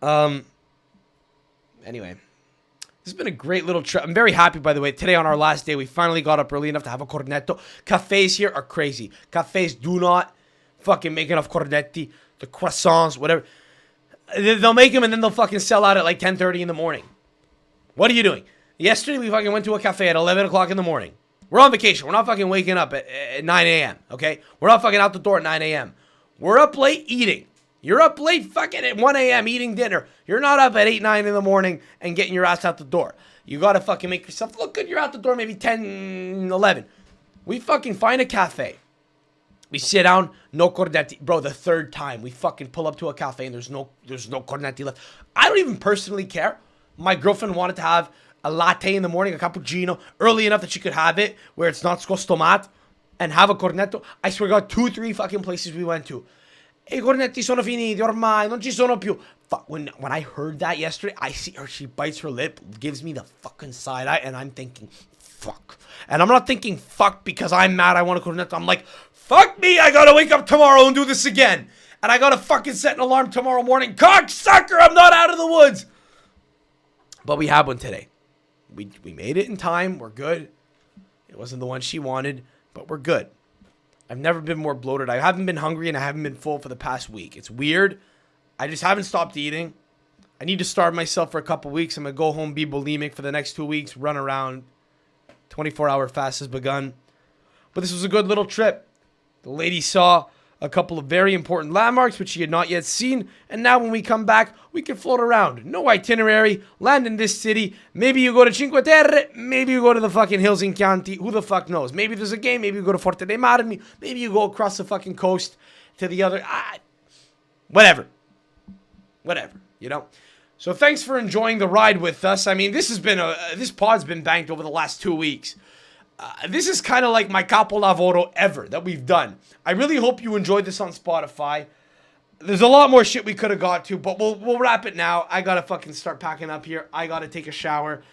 Anyway, this has been a great little trip. I'm very happy, by the way. Today on our last day, we finally got up early enough to have a cornetto. Cafes here are crazy. Cafes do not fucking make enough cornetti. The croissants, whatever. They'll make them and then they'll fucking sell out at like 10:30 in the morning. What are you doing? Yesterday, we fucking went to a cafe at 11 o'clock in the morning. We're on vacation. We're not fucking waking up at 9 a.m., okay? We're not fucking out the door at 9 a.m. We're up late eating. You're up late fucking at 1 a.m. eating dinner. You're not up at 8, 9 in the morning and getting your ass out the door. You gotta fucking make yourself look good. You're out the door maybe 10, 11. We fucking find a cafe. We sit down, no cornetti. Bro, the third time we fucking pull up to a cafe and there's no cornetti left. I don't even personally care. My girlfriend wanted to have a latte in the morning, a cappuccino, early enough that she could have it where it's not scostomato and have a cornetto. I swear to God, 2, 3 fucking places we went to. I cornetti sono finiti, ormai, non ci sono più. Fuck, when I heard that yesterday, I see her, she bites her lip, gives me the fucking side eye, and I'm thinking, fuck. And I'm not thinking fuck because I'm mad I want a cornetto. I'm like, fuck me, I gotta wake up tomorrow and do this again. And I gotta fucking set an alarm tomorrow morning. Cocksucker, I'm not out of the woods. But we had one today. We made it in time. We're good. It wasn't the one she wanted, but we're good. I've never been more bloated. I haven't been hungry and I haven't been full for the past week. It's weird. I just haven't stopped eating. I need to starve myself for a couple weeks. I'm going to go home, be bulimic for the next 2 weeks, run around. 24-hour fast has begun. But this was a good little trip. The lady saw a couple of very important landmarks which you had not yet seen. And now when we come back, we can float around. No itinerary, land in this city. Maybe you go to Cinque Terre, maybe you go to the fucking hills in Chianti. Who the fuck knows? Maybe there's a game, maybe you go to Forte dei Marmi, maybe you go across the fucking coast to the other. Whatever, you know? So thanks for enjoying the ride with us. I mean, this pod's been banked over the last 2 weeks. This is kind of like my capolavoro ever that we've done. I really hope you enjoyed this on Spotify. There's a lot more shit we could have got to, but we'll wrap it now. I gotta fucking start packing up here. I gotta take a shower,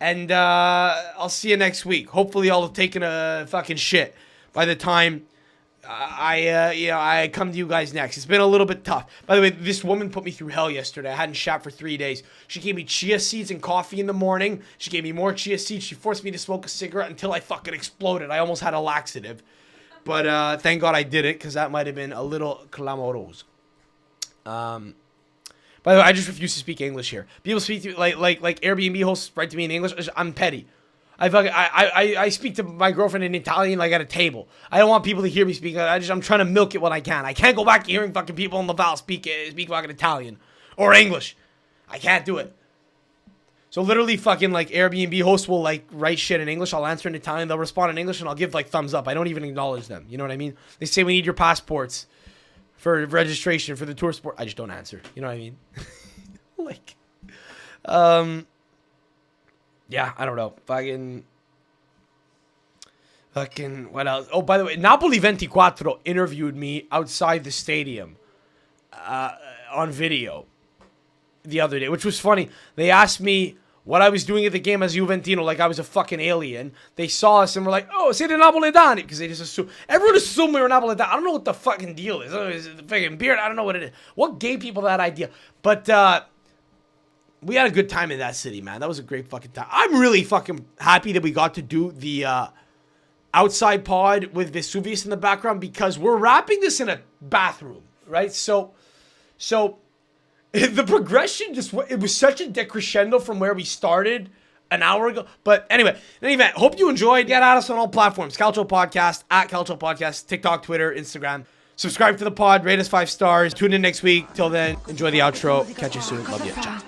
and I'll see you next week. Hopefully, I'll have taken a fucking shit by the time I come to you guys next. It's been a little bit tough. By the way, this woman put me through hell yesterday. I hadn't shat for 3 days. She gave me chia seeds and coffee in the morning. She gave me more chia seeds. She forced me to smoke a cigarette until I fucking exploded. I almost had a laxative. But thank God I did it, because that might have been a little clamoroso. By the way, I just refuse to speak English here. People speak to like Airbnb hosts write to me in English. I'm petty. I speak to my girlfriend in Italian like at a table. I don't want people to hear me speak. I'm trying to milk it when I can. I can't go back to hearing fucking people in Laval speak fucking Italian or English. I can't do it. So literally fucking like Airbnb hosts will like write shit in English. I'll answer in Italian. They'll respond in English and I'll give like thumbs up. I don't even acknowledge them. You know what I mean? They say we need your passports for registration for the tour sport. I just don't answer. You know what I mean? Yeah, I don't know. Fucking, what else? Oh, by the way, Napoli 24 interviewed me outside the stadium on video the other day, which was funny. They asked me what I was doing at the game as Juventino, like I was a fucking alien. They saw us and were like, oh, siete Napoletani, because they just assume. Everyone assumed we were Napoletani. I don't know what the fucking deal is. Is it the fucking beard? I don't know what it is. What gave people that idea? But, we had a good time in that city, man. That was a great fucking time. I'm really fucking happy that we got to do the outside pod with Vesuvius in the background, because we're wrapping this in a bathroom, right? So the progression it was such a decrescendo from where we started an hour ago. But anyway, in any event, hope you enjoyed. Get at us on all platforms. Calcio Podcast, at Calcio Podcast, TikTok, Twitter, Instagram. Subscribe to the pod, rate us 5 stars. Tune in next week. Till then, enjoy the outro. Catch you soon. Love you. Ciao.